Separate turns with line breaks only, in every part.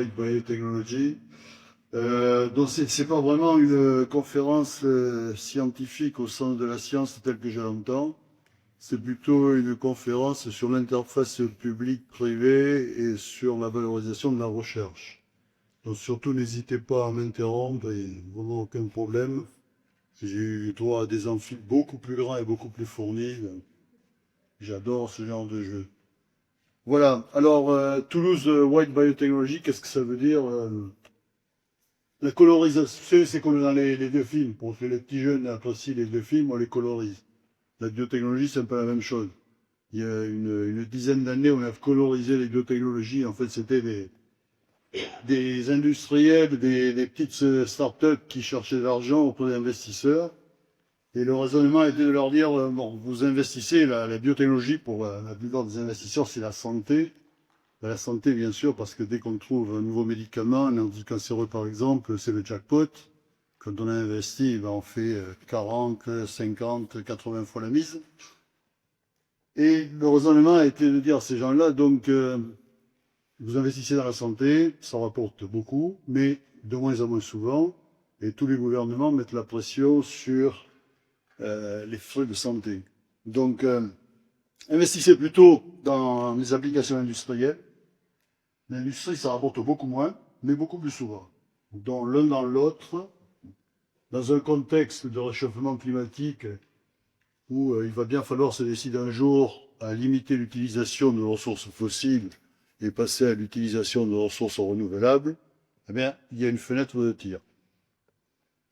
White Biotechnology. Donc c'est pas vraiment une conférence scientifique au sens de la science telle que je l'entends. C'est plutôt une conférence sur l'interface public-privé et sur la valorisation de la recherche. Donc surtout n'hésitez pas à m'interrompre, et vraiment aucun problème. J'ai eu droit à des amphis beaucoup plus grands et beaucoup plus fournis. J'adore ce genre de jeu. Voilà, alors Toulouse White Biotechnology, qu'est-ce que ça veut dire la colorisation, c'est comme dans les deux films. Pour les petits jeunes apprécient les deux films, on les colorise. La biotechnologie, c'est un peu la même chose. Il y a une dizaine d'années, on a colorisé les biotechnologies. En fait, c'était des industriels, des petites start-up qui cherchaient de l'argent auprès d'investisseurs. Et le raisonnement était de leur dire, bon, vous investissez, la biotechnologie, pour la plupart des investisseurs, c'est la santé. La santé, bien sûr, parce que dès qu'on trouve un nouveau médicament, un anticancéreux par exemple, c'est le jackpot. Quand on a investi, ben, on fait 40, 50, 80 fois la mise. Et le raisonnement a été de dire à ces gens-là, donc, vous investissez dans la santé, ça rapporte beaucoup, mais de moins en moins souvent, et tous les gouvernements mettent la pression sur les frais de santé. Donc, investissez plutôt dans les applications industrielles. L'industrie, ça rapporte beaucoup moins, mais beaucoup plus souvent. Donc, l'un dans l'autre, dans un contexte de réchauffement climatique où il va bien falloir se décider un jour à limiter l'utilisation de ressources fossiles et passer à l'utilisation de ressources renouvelables, eh bien, il y a une fenêtre de tir.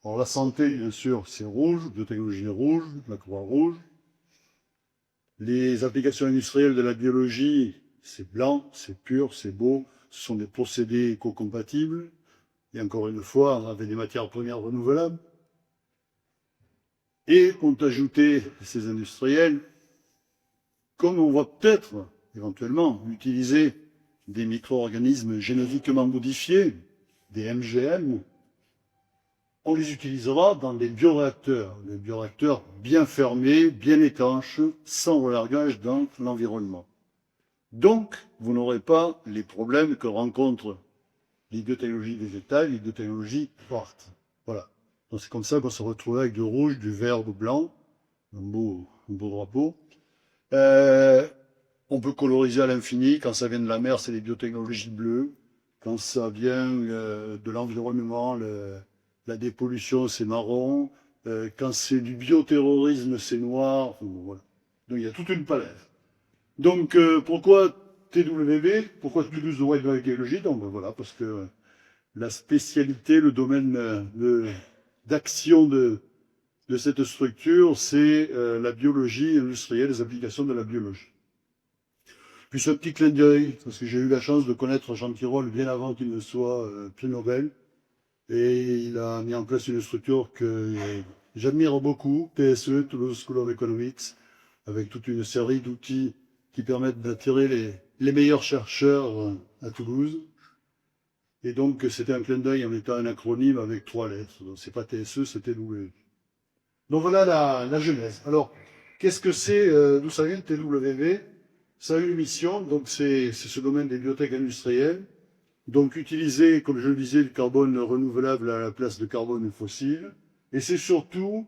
Alors, la santé, bien sûr, c'est rouge, biotechnologie rouge, la croix rouge. Les applications industrielles de la biologie, c'est blanc, c'est pur, c'est beau, ce sont des procédés éco-compatibles, et encore une fois, avec des matières premières renouvelables. Et ont ajouté ces industriels, comme on va peut-être, éventuellement, utiliser des micro-organismes génétiquement modifiés, des MGM, on les utilisera dans des bioréacteurs bien fermés, bien étanches, sans relargage dans l'environnement. Donc, vous n'aurez pas les problèmes que rencontrent les biotechnologies végétales, les biotechnologies fortes. Voilà. Donc c'est comme ça qu'on se retrouve avec du rouge, du vert, du blanc, un beau drapeau. On peut coloriser à l'infini. Quand ça vient de la mer, c'est les biotechnologies bleues. Quand ça vient de l'environnement, la dépollution, c'est marron. Quand c'est du bioterrorisme, c'est noir. Enfin, bon, voilà. Donc il y a toute une palette. Donc pourquoi TWB? Pourquoi Toulouse White Biotechnology? Donc ben, voilà, parce que la spécialité, le domaine d'action de cette structure, c'est la biologie industrielle, les applications de la biologie. Puis ce petit clin d'œil, parce que j'ai eu la chance de connaître Jean Tirole bien avant qu'il ne soit prix Nobel, et il a mis en place une structure que j'admire beaucoup, TSE, Toulouse School of Economics, avec toute une série d'outils qui permettent d'attirer les meilleurs chercheurs à Toulouse. Et donc, c'était un clin d'œil en étant un acronyme avec 3 lettres. Donc, c'est pas TSE, c'était TW. Donc, voilà la genèse. Alors, qu'est-ce que c'est, d'où ça vient le TWV? Ça a une mission, donc c'est ce domaine des biotech industrielles. Donc, utiliser, comme je le disais, le carbone renouvelable à la place de carbone fossile. Et c'est surtout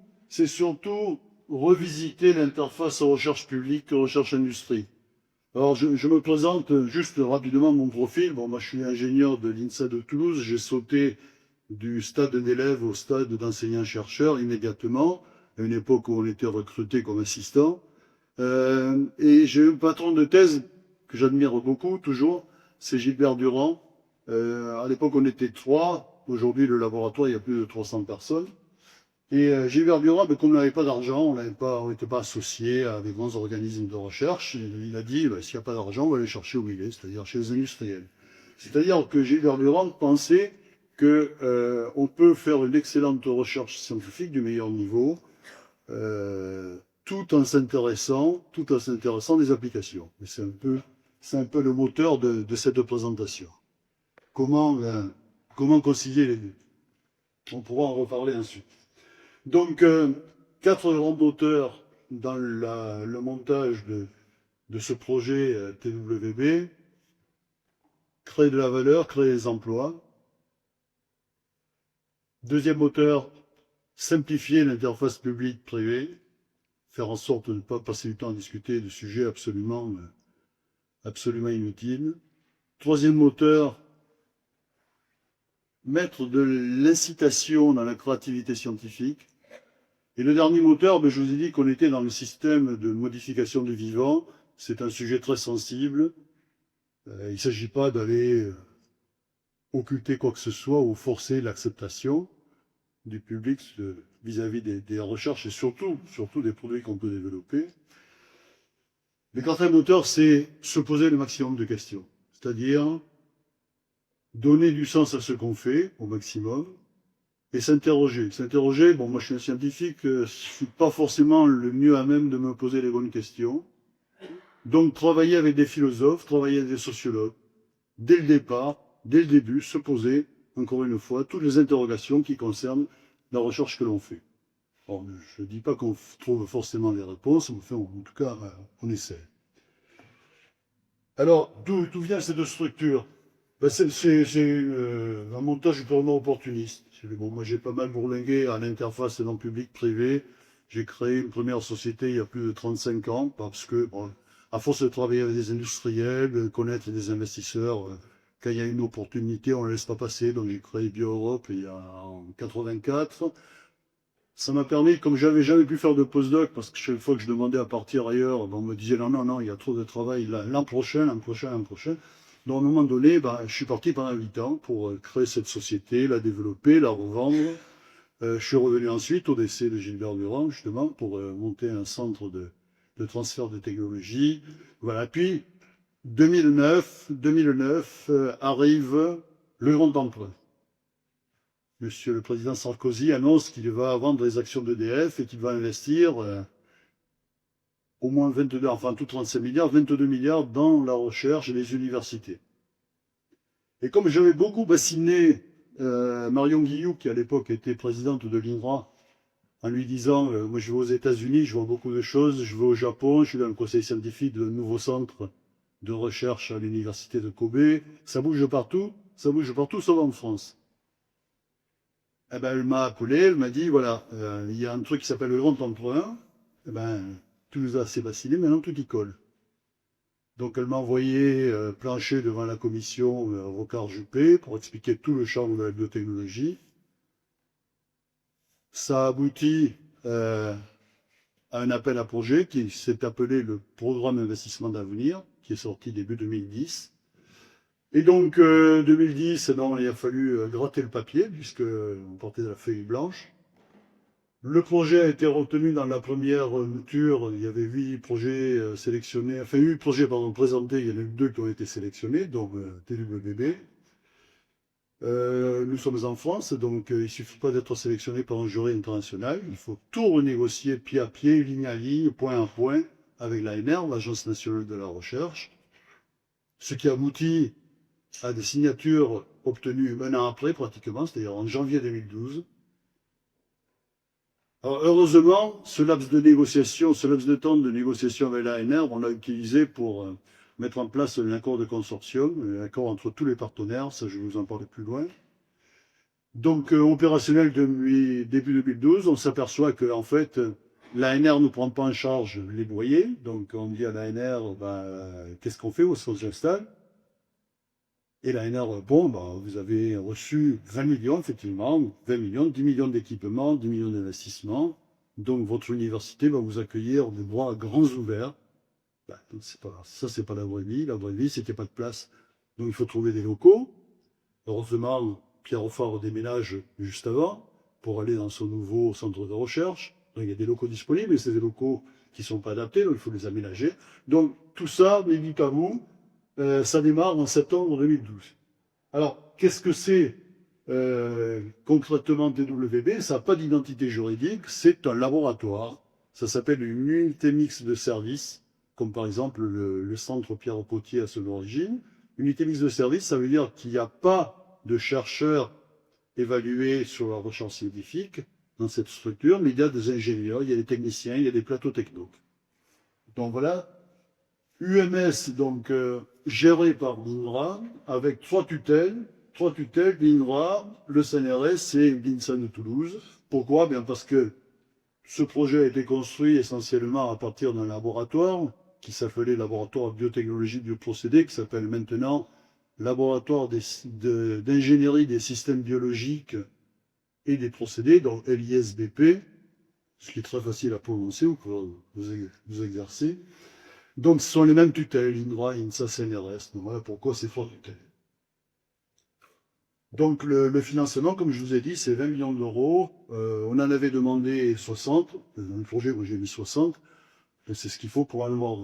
revisiter l'interface recherche publique, recherche industrie. Alors, je me présente juste rapidement mon profil. Bon, moi, je suis ingénieur de l'INSA de Toulouse. J'ai sauté du stade d'élève au stade d'enseignant-chercheur immédiatement, à une époque où on était recruté comme assistant. Et j'ai eu un patron de thèse que j'admire beaucoup, toujours, c'est Gilbert Durand. À l'époque, on était 3. Aujourd'hui, le laboratoire, il y a plus de 300 personnes. Et Gilbert Durand, comme on n'avait pas d'argent, on n'était pas associé à des grands organismes de recherche, il a dit, s'il n'y a pas d'argent, on va aller chercher au milieu, c'est-à-dire chez les industriels. C'est-à-dire que Gilbert Durand pensait que on peut faire une excellente recherche scientifique du meilleur niveau, tout en s'intéressant des applications. Et c'est un peu le moteur de cette présentation. Comment concilier les deux? On pourra en reparler ensuite. Donc, 4 grands auteurs dans le montage de ce projet TWB. créer de la valeur, créer des emplois. Deuxième moteur, simplifier l'interface publique-privée, faire en sorte de ne pas passer du temps à discuter de sujets absolument inutiles. Troisième moteur, mettre de l'incitation dans la créativité scientifique. Et le dernier moteur, je vous ai dit qu'on était dans le système de modification du vivant. C'est un sujet très sensible. Il ne s'agit pas d'aller occulter quoi que ce soit ou forcer l'acceptation du public vis-à-vis des recherches et surtout des produits qu'on peut développer. Le quatrième moteur, c'est se poser le maximum de questions. C'est-à-dire donner du sens à ce qu'on fait au maximum et s'interroger. S'interroger, bon, moi je suis un scientifique, je suis pas forcément le mieux à même de me poser les bonnes questions. Donc travailler avec des philosophes, travailler avec des sociologues, dès le départ, dès le début, se poser, encore une fois, toutes les interrogations qui concernent la recherche que l'on fait. Bon, je ne dis pas qu'on trouve forcément les réponses, mais enfin, en tout cas, on essaie. Alors, d'où vient cette structure? C'est un montage purement opportuniste. Bon, moi, j'ai pas mal bourlingué à l'interface dans public-privé. J'ai créé une première société il y a plus de 35 ans, parce que, bon, à force de travailler avec des industriels, de connaître des investisseurs, quand il y a une opportunité, on ne la laisse pas passer. Donc, j'ai créé BioEurope en 84. Ça m'a permis, comme j'avais jamais pu faire de postdoc, parce que chaque fois que je demandais à partir ailleurs, on me disait non, il y a trop de travail, l'an prochain. Donc, à un moment donné, je suis parti pendant 8 ans pour créer cette société, la développer, la revendre. Je suis revenu ensuite au décès de Gilbert Durand, justement, pour monter un centre de transfert de technologie. Voilà. Puis, 2009 arrive le grand emprunt. Monsieur le président Sarkozy annonce qu'il va vendre les actions d'EDF et qu'il va investir au moins 22, enfin tout 35 milliards, 22 milliards dans la recherche et les universités. Et comme j'avais beaucoup bassiné Marion Guilloux, qui à l'époque était présidente de l'INRA, en lui disant moi je vais aux États-Unis, je vois beaucoup de choses, je vais au Japon, je suis dans le conseil scientifique de nouveau centre de recherche à l'université de Kobe, ça bouge partout sauf en France. Eh ben, elle m'a appelé, elle m'a dit, voilà, il y a un truc qui s'appelle le grand emprunt. Eh ben, tout nous a assez vacillé, maintenant tout y colle. Donc elle m'a envoyé plancher devant la commission Rocard-Juppé pour expliquer tout le champ de la biotechnologie. Ça a abouti à un appel à projet qui s'est appelé le Programme Investissement d'Avenir, qui est sorti début 2010. Et donc, 2010, il a fallu gratter le papier, puisqu'on partait de la feuille blanche. Le projet a été retenu dans la première mouture. Il y avait 8 projets sélectionnés, enfin 8 projets présentés, il y en a eu 2 qui ont été sélectionnés, donc TWB. Nous sommes en France, donc il ne suffit pas d'être sélectionné par un jury international. Il faut tout renégocier pied à pied, ligne à ligne, point à point, avec l'ANR, l'Agence nationale de la recherche. Ce qui aboutit à des signatures obtenues un an après, pratiquement, c'est-à-dire en janvier 2012. Alors, heureusement, ce laps de temps de négociation avec l'ANR, on l'a utilisé pour mettre en place un accord de consortium, un accord entre tous les partenaires, ça je vais vous en parler plus loin. Donc, opérationnel depuis début 2012, on s'aperçoit que, en fait, l'ANR ne prend pas en charge les loyers. Donc, on dit à l'ANR, qu'est-ce qu'on fait, où est-ce qu'on s'installe? Et l'ANR répond, vous avez reçu 20 millions, effectivement, 20 millions, 10 millions d'équipements, 10 millions d'investissements. Donc votre université va vous accueillir des bras grands ouverts. Ça, c'est pas la vraie vie. La vraie vie, c'est qu'il n'y a pas de place. Donc il faut trouver des locaux. Heureusement, Pierre Hoffard déménage juste avant pour aller dans son nouveau centre de recherche. Donc il y a des locaux disponibles, mais c'est des locaux qui ne sont pas adaptés, donc il faut les aménager. Donc tout ça, mes dit à vous, ça démarre en septembre 2012. Alors, qu'est-ce que c'est concrètement TWB? Ça n'a pas d'identité juridique, c'est un laboratoire. Ça s'appelle une unité mixte de services, comme par exemple le centre Pierre Potier à son origine. Unité mixte de services, ça veut dire qu'il n'y a pas de chercheurs évalués sur la recherche scientifique dans cette structure, mais il y a des ingénieurs, il y a des techniciens, il y a des plateaux techniques. Donc voilà, UMS, donc géré par l'INRA, avec trois tutelles, l'INRA, le CNRS et l'INSA de Toulouse. Pourquoi? Bien parce que ce projet a été construit essentiellement à partir d'un laboratoire qui s'appelait Laboratoire Biotechnologie Bioprocédés, qui s'appelle maintenant Laboratoire d'ingénierie des systèmes biologiques et des procédés, donc LISBP, ce qui est très facile à prononcer ou pour vous exercer. Donc ce sont les mêmes tutelles, INRA, INSA, CNRS. Donc voilà pourquoi ces trois tutelles. Donc le financement, comme je vous ai dit, c'est 20 millions d'euros. On en avait demandé 60. Dans le projet, moi j'ai mis 60. C'est ce qu'il faut pour en avoir.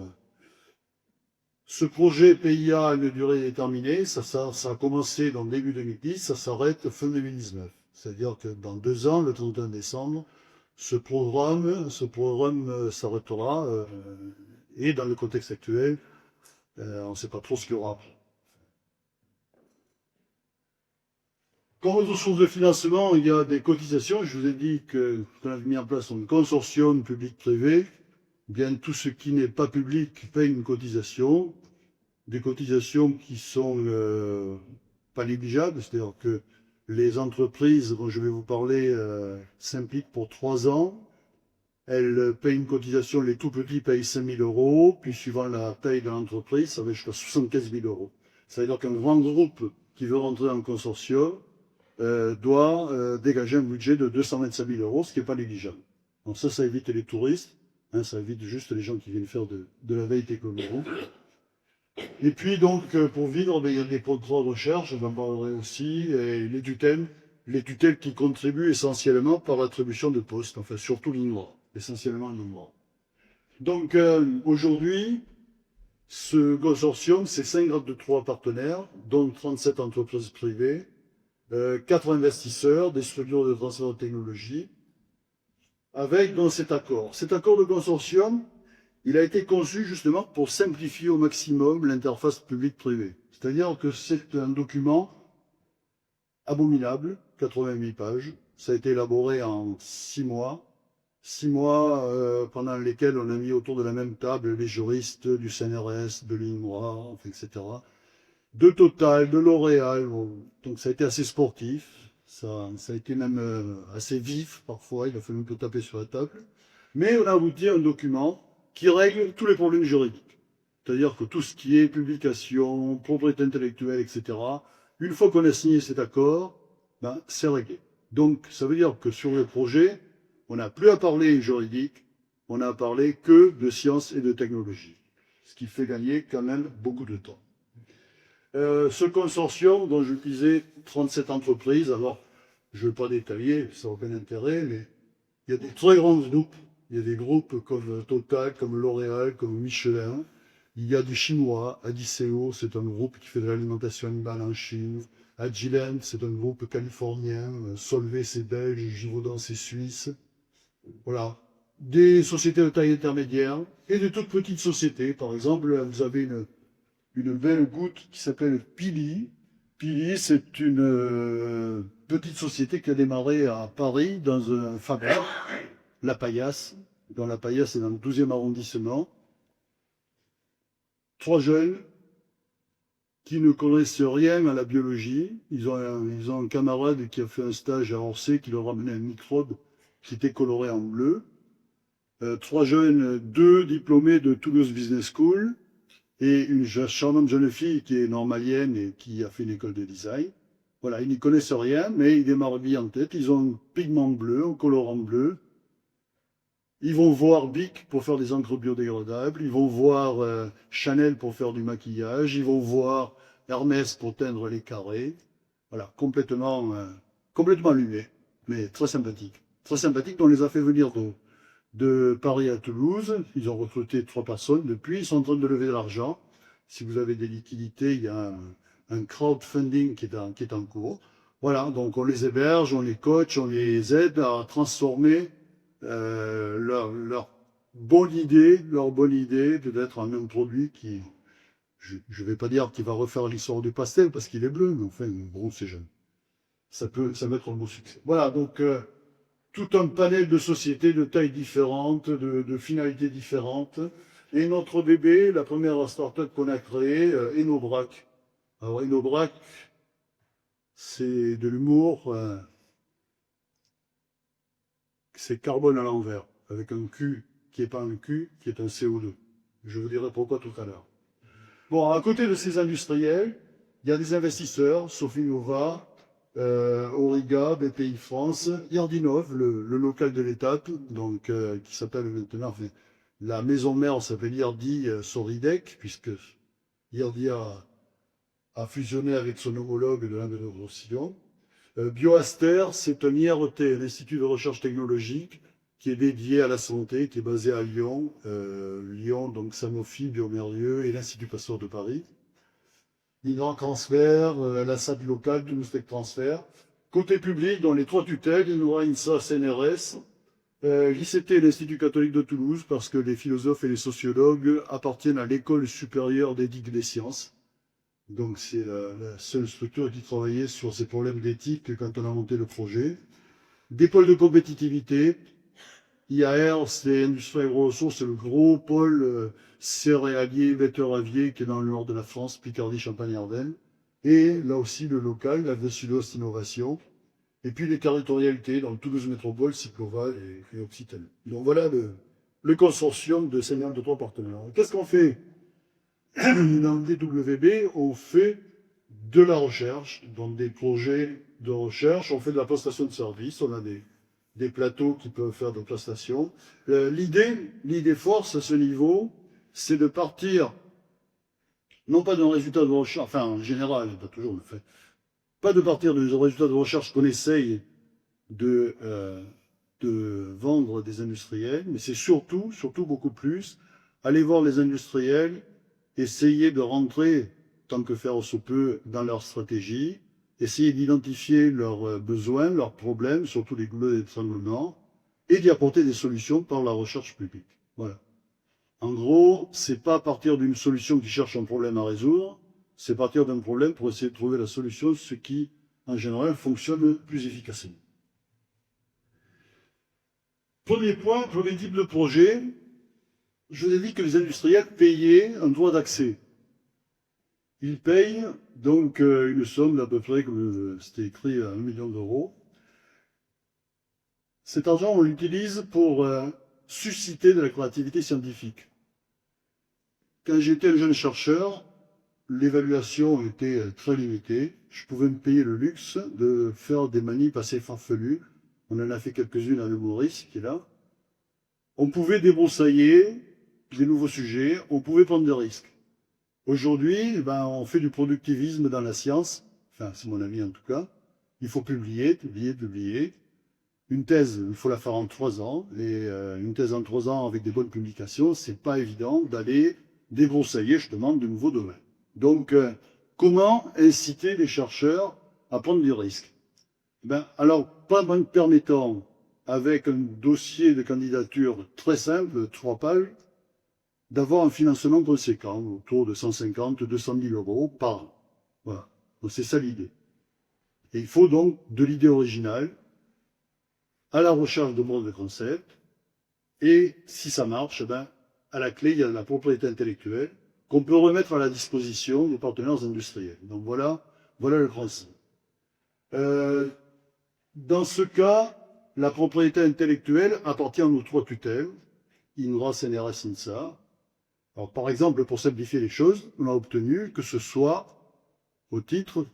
Ce projet PIA a une durée déterminée. Ça a commencé dans le début 2010, ça s'arrête fin 2019. C'est-à-dire que dans 2 ans, le 31 décembre, ce programme s'arrêtera. Et dans le contexte actuel, on ne sait pas trop ce qu'il y aura. Comme autre source de financement, il y a des cotisations. Je vous ai dit qu'on avait mis en place un consortium public-privé. Bien, tout ce qui n'est pas public paye une cotisation. Des cotisations qui sont pas négligeables. C'est-à-dire que les entreprises dont je vais vous parler s'impliquent pour 3 ans. Elles payent une cotisation, les tout petits payent 5 000 euros. Puis suivant la taille de l'entreprise, ça va jusqu'à 75 000 euros. Ça veut dire qu'un grand groupe qui veut rentrer en consortium doit dégager un budget de 225 000 euros, ce qui n'est pas négligeable. Donc ça évite les touristes, hein, ça évite juste les gens qui viennent faire de la veille technologique. Et puis donc, pour vivre, il y a des contrats de recherche, j'en parlerai aussi, et les tutelles qui contribuent essentiellement par l'attribution de postes, enfin surtout l'INRA, essentiellement l'INRA. Donc aujourd'hui, ce consortium, c'est 53 partenaires, dont 37 entreprises privées, 4 investisseurs, des structures de transfert de technologie, avec dans cet accord. Cet accord de consortium, il a été conçu justement pour simplifier au maximum l'interface publique-privée. C'est-à-dire que c'est un document abominable, 88 pages. Ça a été élaboré en 6 mois. 6 mois pendant lesquels on a mis autour de la même table les juristes du CNRS, de l'INRA, etc. De Total, de L'Oréal. Bon, donc ça a été assez sportif. Ça a été même assez vif parfois. Il a fallu un peu taper sur la table. Mais on a abouti à un document qui règle tous les problèmes juridiques. C'est-à-dire que tout ce qui est publication, propriété intellectuelle, etc., une fois qu'on a signé cet accord, ben, c'est réglé. Donc, ça veut dire que sur le projet, on n'a plus à parler juridique, on n'a à parler que de sciences et de technologie. Ce qui fait gagner quand même beaucoup de temps. Ce consortium, dont je disais 37 entreprises, alors je ne vais pas détailler, ça n'a aucun intérêt, mais il y a des très grands groupes. Il y a des groupes comme Total, comme L'Oréal, comme Michelin. Il y a des Chinois. Adiceo, c'est un groupe qui fait de l'alimentation animale en Chine. Agilent, c'est un groupe californien. Solvay, c'est belge. Givaudan, c'est suisse. Voilà. Des sociétés de taille intermédiaire et de toutes petites sociétés. Par exemple, vous avez une belle goutte qui s'appelle Pili. Pili, c'est une petite société qui a démarré à Paris dans un fabricant. La Paillasse, dans la Paillasse, c'est dans le 12e arrondissement. 3 jeunes qui ne connaissent rien à la biologie. Ils ont un camarade qui a fait un stage à Orsay qui leur a amené un microbe qui était coloré en bleu. 3 jeunes, 2 diplômés de Toulouse Business School et une charmante jeune fille qui est normalienne et qui a fait une école de design. Voilà, ils n'y connaissent rien, mais ils démarrent bien en tête. Ils ont un pigment bleu, un colorant bleu. Ils vont voir Bic pour faire des encres biodégradables, ils vont voir Chanel pour faire du maquillage, ils vont voir Hermès pour teindre les carrés. Voilà, complètement allumés, mais très sympathique. Très sympathique, on les a fait venir de Paris à Toulouse. Ils ont recruté 3 personnes depuis, ils sont en train de lever de l'argent. Si vous avez des liquidités, il y a un crowdfunding qui est en cours. Voilà, donc on les héberge, on les coach, on les aide à transformer leur bonne idée d'être un même produit qui, je vais pas dire qu'il va refaire l'histoire du pastel parce qu'il est bleu, mais enfin, bon, c'est jeune. Ça peut être un beau succès. Voilà, donc tout un panel de sociétés de tailles différentes, de finalités différentes. Et notre bébé, la première start-up qu'on a créée, Enobrac. Alors Enobrac, c'est de l'humour, c'est carbone à l'envers, avec un Q qui n'est pas un Q, qui est un CO2. Je vous dirai pourquoi tout à l'heure. Bon, à côté de ces industriels, il y a des investisseurs, Sofinova, Auriga, BPI France, Yardinov, le local de l'étape, donc qui s'appelle maintenant, enfin, la maison mère s'appelle Yardi Soridec, puisque Yardi a fusionné avec son homologue de l'Inde-Roussillon. BioAster, c'est un IRT, l'Institut de recherche technologique, qui est dédié à la santé, qui est basé à Lyon. Lyon, donc Sanofi, Biomerlieu et l'Institut Pasteur de Paris. L'Hydran Transfert, la SAD locale, Toulouse Tech Transfert. Côté public, dans les 3 tutelles, il y aura INSA, CNRS, l'ICT, l'Institut catholique de Toulouse, parce que les philosophes et les sociologues appartiennent à l'école supérieure d'éthique des sciences. Donc c'est la seule structure qui travaillait sur ces problèmes d'éthique quand on a monté le projet. Des pôles de compétitivité. IAR, c'est Industrie Agro-Ressources, c'est le gros pôle céréalier, betterravier qui est dans le nord de la France, Picardie, Champagne, Ardennes. Et là aussi le local, la Sud-Ouest Innovation. Et puis les territorialités dans le Toulouse Métropole, Cycloval et Occitanie. Donc voilà le consortium de 53 partenaires. Qu'est-ce qu'on fait? Dans le DWB, on fait de la recherche, donc des projets de recherche, on fait de la prestation de service, on a des plateaux qui peuvent faire de prestations. L'idée force à ce niveau, c'est de partir, non pas d'un résultat de recherche, enfin en général, pas toujours le fait, pas de partir d'un résultat de recherche qu'on essaye de vendre des industriels, mais c'est surtout beaucoup plus, aller voir les industriels, essayer de rentrer, tant que faire se peut, dans leur stratégie, essayer d'identifier leurs besoins, leurs problèmes, surtout les goulets d'étranglement, et d'y apporter des solutions par la recherche publique. Voilà. En gros, c'est pas partir d'une solution qui cherche un problème à résoudre, c'est partir d'un problème pour essayer de trouver la solution, ce qui, en général, fonctionne plus efficacement. Premier point, premier type de projet, je vous ai dit que les industriels payaient un droit d'accès. Ils payent donc une somme d'à peu près, comme c'était écrit, à 1 million d'euros. Cet argent, on l'utilise pour susciter de la créativité scientifique. Quand j'étais un jeune chercheur, l'évaluation était très limitée. Je pouvais me payer le luxe de faire des manips assez farfelues. On en a fait quelques-unes avec Maurice, qui est là. On pouvait débroussailler des nouveaux sujets, on pouvait prendre des risques. Aujourd'hui, on fait du productivisme dans la science, enfin c'est mon avis en tout cas. Il faut publier. Une thèse, il faut la faire en 3 ans, et une thèse en 3 ans avec des bonnes publications, c'est pas évident d'aller débroussailler justement de nouveaux domaines. Donc, comment inciter les chercheurs à prendre du risque? Alors, pas en permettant, avec un dossier de candidature très simple, 3 pages, d'avoir un financement conséquent, autour de 150, 200 000 euros par an. Voilà. Donc c'est ça l'idée. Et il faut donc de l'idée originale, à la recherche de modes de concept, et si ça marche, à la clé, il y a la propriété intellectuelle qu'on peut remettre à la disposition des partenaires industriels. Donc voilà le principe. Dans ce cas, la propriété intellectuelle appartient aux 3 tutelles, INRA, CNRS, INSA. Alors, par exemple, pour simplifier les choses, on a obtenu que ce soit au titre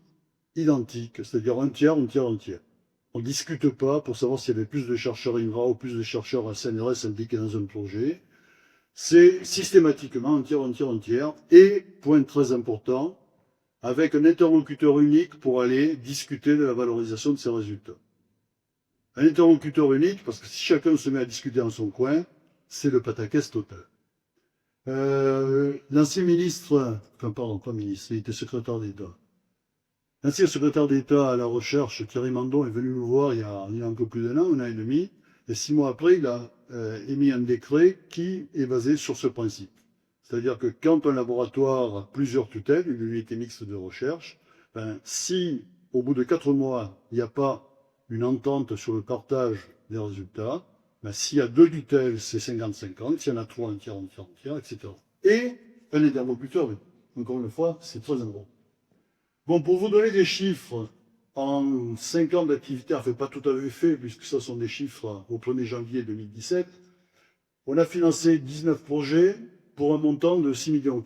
identique, c'est-à-dire un tiers. On ne discute pas pour savoir s'il y avait plus de chercheurs INRA ou plus de chercheurs à CNRS impliqués dans un projet. C'est systématiquement un tiers, et, point très important, avec un interlocuteur unique pour aller discuter de la valorisation de ces résultats. Un interlocuteur unique, parce que si chacun se met à discuter en son coin, c'est le pataquès total. L'ancien ministre, enfin pardon, pas ministre, il était secrétaire d'État. L'ancien secrétaire d'État à la recherche, Thierry Mandon, est venu nous voir il y a un peu plus d'1 an, 1 an et demi, et 6 mois après, il a émis un décret qui est basé sur ce principe. C'est-à-dire que quand un laboratoire a plusieurs tutelles, une unité mixte de recherche, si au bout de 4 mois, il n'y a pas une entente sur le partage des résultats, Ben, s'il y a 2 tutelles, c'est 50-50, s'il y en a 3, un tiers, etc. Et un interlocuteur, encore une fois, c'est très important. Bon, pour vous donner des chiffres, en 5 ans d'activité, enfin pas tout à fait, puisque ce sont des chiffres au 1er janvier 2017, on a financé 19 projets pour un montant de 6,4 millions.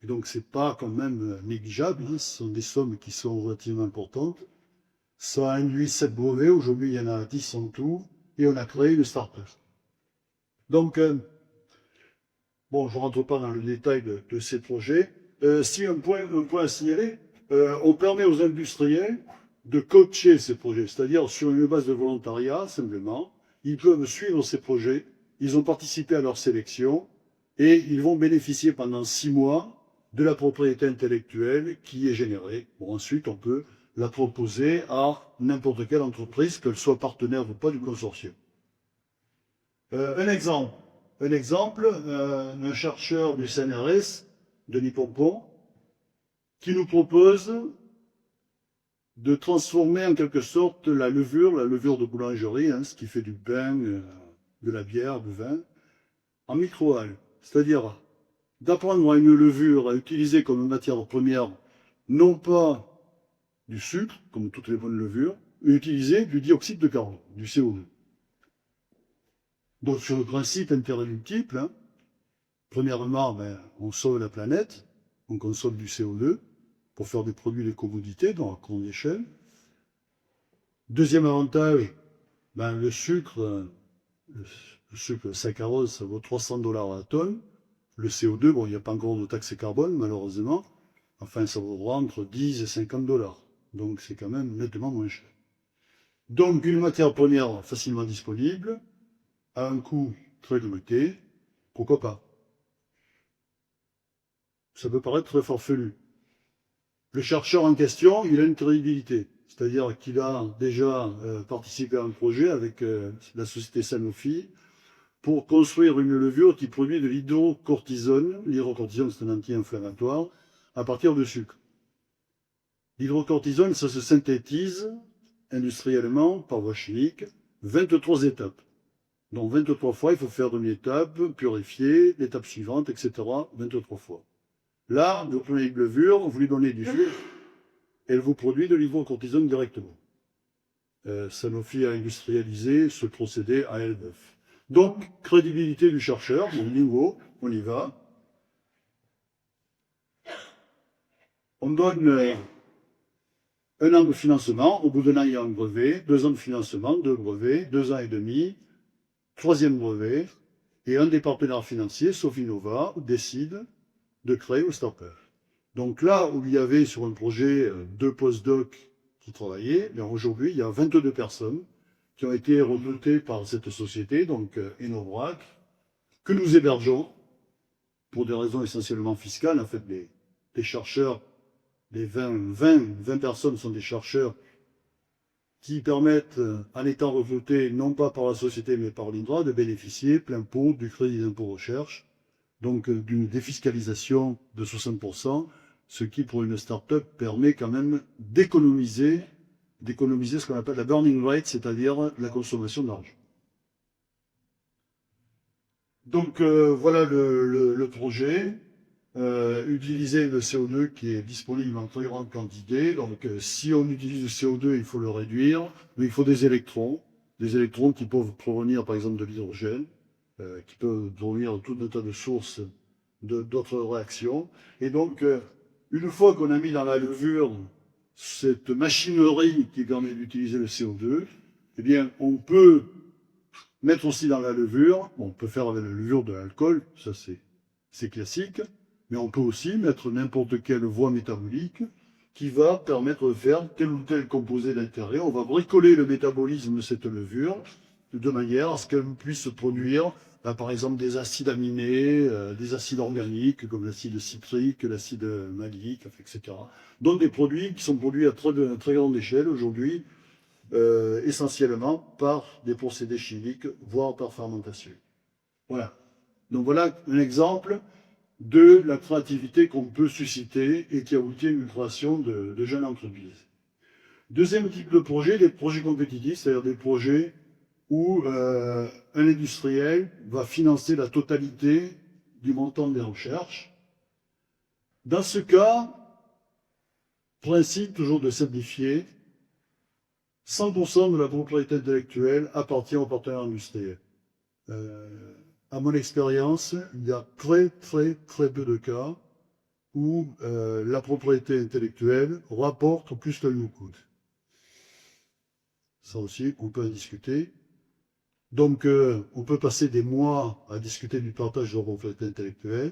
Et donc c'est pas quand même négligeable, hein, ce sont des sommes qui sont relativement importantes. Ça a induit 7 brevets, aujourd'hui il y en a 10 en tout, et on a créé une start-up. Donc, bon, je ne rentre pas dans le détail de ces projets. Si un point à signaler, on permet aux industriels de coacher ces projets, c'est-à-dire sur une base de volontariat, simplement. Ils peuvent suivre ces projets, ils ont participé à leur sélection, et ils vont bénéficier pendant 6 mois de la propriété intellectuelle qui est générée. Bon, ensuite, on peut la proposer à n'importe quelle entreprise, qu'elle soit partenaire ou pas du consortium. Un exemple, un chercheur du CNRS, Denis Pompon, qui nous propose de transformer en quelque sorte la levure de boulangerie, hein, ce qui fait du pain, de la bière, du vin, en micro-algues. C'est-à-dire d'apprendre à une levure à utiliser comme matière première non pas du sucre, comme toutes les bonnes levures, mais utiliser du dioxyde de carbone, du CO2. Donc sur le principe, intérêt multiple, hein. Premièrement, on sauve la planète, on consomme du CO2 pour faire des produits de commodité dans la grande échelle. Deuxième avantage, le sucre saccharose, ça vaut 300 $ à la tonne. Le CO2, bon, il n'y a pas encore de taxe carbone, malheureusement. Enfin, ça vaudra entre 10 et 50 $. Donc, c'est quand même nettement moins cher. Donc, une matière première facilement disponible, à un coût très limité, pourquoi pas? Ça peut paraître très farfelu. Le chercheur en question, il a une crédibilité. C'est-à-dire qu'il a déjà participé à un projet avec la société Sanofi pour construire une levure qui produit de l'hydrocortisone. L'hydrocortisone, c'est un anti-inflammatoire, à partir de sucre. L'hydrocortisone, ça se synthétise industriellement, par voie chimique, 23 étapes. Donc 23 fois, il faut faire une étape, purifier, l'étape suivante, etc. 23 fois. Là, vous prenez une levure, vous lui donnez du sucre, elle vous produit de l'hydrocortisone directement. Sanofi a industrialisé ce procédé à Elbeuf. Donc, crédibilité du chercheur, bon niveau, on y va. On donne un an de financement, au bout d'un an, il y a un brevet, 2 ans de financement, 2 brevets, 2 ans et demi, 3e brevet, et un des partenaires financiers, Sofinnova, décide de créer le start-up. Donc là où il y avait sur un projet 2 post-docs qui travaillaient, aujourd'hui il y a 22 personnes qui ont été recrutées par cette société, donc Enobrac, que nous hébergeons pour des raisons essentiellement fiscales. En fait, les chercheurs, les 20 personnes sont des chercheurs qui permettent, en étant recrutés non pas par la société mais par l'INDRA, de bénéficier plein pot du crédit d'impôt recherche, donc d'une défiscalisation de 60%, ce qui pour une start-up permet quand même d'économiser ce qu'on appelle la burning rate, c'est-à-dire la consommation d'argent. Donc voilà le projet. Utiliser le CO2 qui est disponible en très grande quantité. Donc si on utilise le CO2, il faut le réduire, mais il faut des électrons qui peuvent provenir par exemple de l'hydrogène, qui peuvent provenir de tout un tas de sources d'autres réactions. Et donc une fois qu'on a mis dans la levure cette machinerie qui permet d'utiliser le CO2, eh bien on peut mettre aussi dans la levure, on peut faire avec la levure de l'alcool, ça c'est classique, mais on peut aussi mettre n'importe quelle voie métabolique qui va permettre de faire tel ou tel composé d'intérêt. On va bricoler le métabolisme de cette levure de manière à ce qu'elle puisse produire, par exemple, des acides aminés, des acides organiques comme l'acide citrique, l'acide malique, etc. Donc des produits qui sont produits à très grande échelle aujourd'hui, essentiellement par des procédés chimiques, voire par fermentation. Voilà. Donc voilà un exemple de la créativité qu'on peut susciter et qui aboutit à une création de jeunes entreprises. Deuxième type de projet, les projets compétitifs, c'est-à-dire des projets où un industriel va financer la totalité du montant des recherches. Dans ce cas, principe toujours de simplifier, 100% de la propriété intellectuelle appartient au partenaire industriel. À mon expérience, il y a très peu de cas où la propriété intellectuelle rapporte plus qu'elle nous coûte. Ça aussi, on peut en discuter. Donc, on peut passer des mois à discuter du partage de la propriété intellectuelle.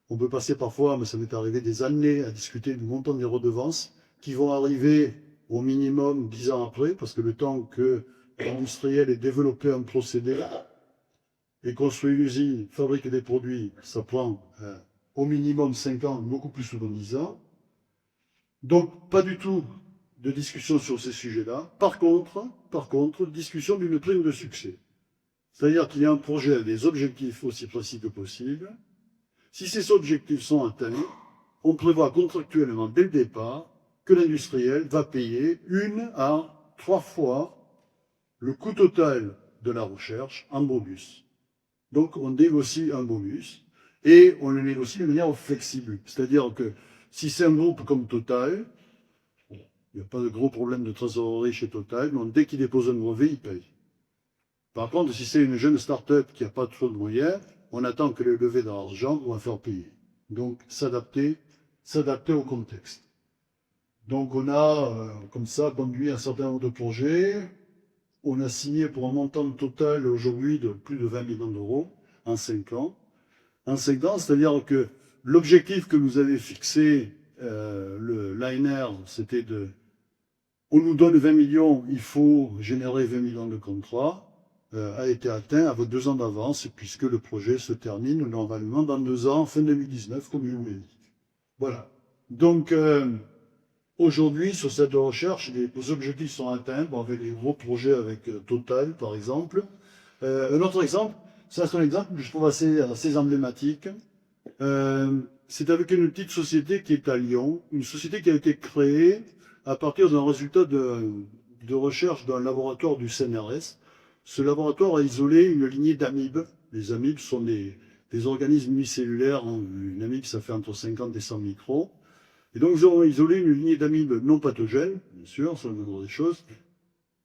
On peut passer parfois, mais ça m'est arrivé, des années à discuter du montant des redevances qui vont arriver au minimum 10 ans après, parce que le temps que l'industriel ait développé un procédé et construit une usine, fabrique des produits, ça prend au minimum 5 ans, beaucoup plus souvent 10 ans. Donc, pas du tout de discussion sur ces sujets-là. Par contre, discussion d'une prime de succès. C'est-à-dire qu'il y a un projet avec des objectifs aussi précis que possible. Si ces objectifs sont atteints, on prévoit contractuellement dès le départ que l'industriel va payer 1 à 3 fois le coût total de la recherche en bonus. Donc on négocie un bonus et on le négocie de manière flexible. C'est-à-dire que si c'est un groupe comme Total, il n'y a pas de gros problème de trésorerie chez Total, donc dès qu'il dépose un brevet, il paye. Par contre, si c'est une jeune start-up qui n'a pas trop de moyens, on attend que les levées d'argent vont faire payer. Donc, s'adapter au contexte. Donc, on a, comme ça, conduit un certain nombre de projets. On a signé pour un montant total aujourd'hui de plus de 20 millions d'euros en 5 ans. En 5 ans, c'est-à-dire que l'objectif que nous avait fixé l'ANR, c'était on nous donne 20 millions, il faut générer 20 millions de contrats. A été atteint avec 2 ans d'avance, puisque le projet se termine normalement dans 2 ans, fin 2019, comme je vous l'ai dit. Voilà. Donc, aujourd'hui, sur cette recherche, les objectifs sont atteints, bon, avec les gros projets avec Total, par exemple. Un autre exemple, ça c'est un exemple que je trouve assez emblématique. C'est avec une petite société qui est à Lyon, une société qui a été créée à partir d'un résultat de recherche d'un laboratoire du CNRS. Ce laboratoire a isolé une lignée d'amibes. Les amibes sont des organismes unicellulaires. Une amibe, ça fait entre 50 et 100 microns. Et donc, ils ont isolé une lignée d'amibes non pathogènes, bien sûr, c'est la moindre des choses,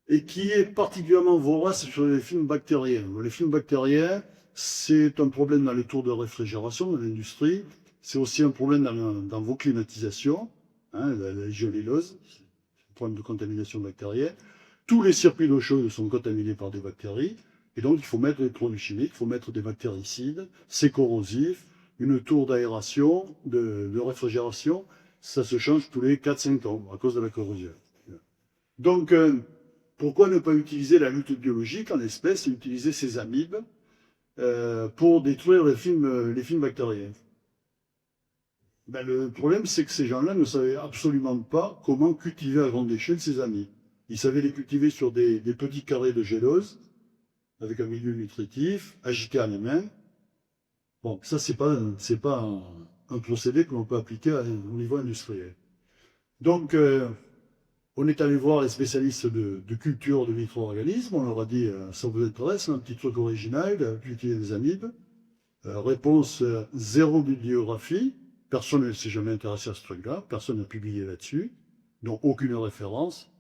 et qui est particulièrement vorace sur les films bactériens. Les films bactériens, c'est un problème dans les tours de réfrigération de l'industrie. C'est aussi un problème dans vos climatisations, hein, la géolylose, un problème de contamination bactérienne. Tous les circuits d'eau chaude sont contaminés par des bactéries, et donc il faut mettre des produits chimiques, il faut mettre des bactéricides, c'est corrosif, une tour d'aération, de réfrigération, ça se change tous les 4-5 ans à cause de la corrosion. Donc, pourquoi ne pas utiliser la lutte biologique en espèces et utiliser ces amibes pour détruire les films bactériens? Ben, le problème, c'est que ces gens-là ne savaient absolument pas comment cultiver à grande échelle ces amibes. Ils savaient les cultiver sur des petits carrés de gélose, avec un milieu nutritif, agité à la main. Bon, ça, c'est pas un procédé que l'on peut appliquer au niveau industriel. Donc, on est allé voir les spécialistes de culture de micro-organismes. On leur a dit, ça vous intéresse, un petit truc original, cultiver des amibes. Réponse, zéro bibliographie. Personne ne s'est jamais intéressé à ce truc-là. Personne n'a publié là-dessus. Donc, aucune référence.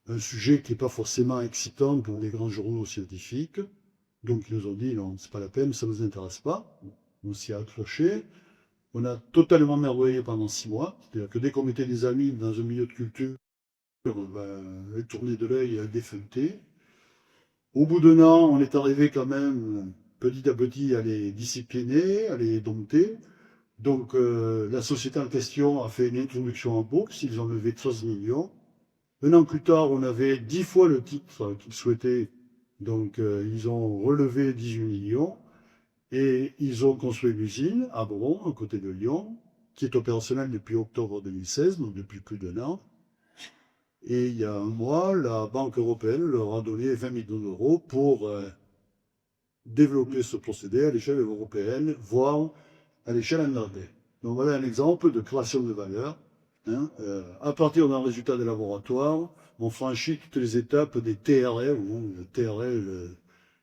Un sujet qui n'est pas forcément excitant pour les grands journaux scientifiques. Donc, ils nous ont dit, non, c'est pas la peine, ça ne nous intéresse pas. On s'y a accroché. On a totalement merveillé pendant 6 mois. C'est-à-dire que dès qu'on mettait des amibes dans un milieu de culture, elle tournait de l'œil, elle défeuilletait. Au bout d'un an, on est arrivé quand même petit à petit à les discipliner, à les dompter. Donc la société en question a fait une introduction en bourse, ils ont levé 13 millions. Un an plus tard, on avait 10 fois le titre qu'ils souhaitaient, donc ils ont relevé 18 millions. Et ils ont construit l'usine à Bron, à côté de Lyon, qui est opérationnelle depuis octobre 2016, donc depuis plus d'un an. Et il y a un mois, la Banque européenne leur a donné 20 millions d'euros pour développer ce procédé à l'échelle européenne, voire à l'échelle américaine. Donc voilà un exemple de création de valeur. Hein, à partir d'un résultat de laboratoire, on franchit toutes les étapes des TRL, ou le TRL,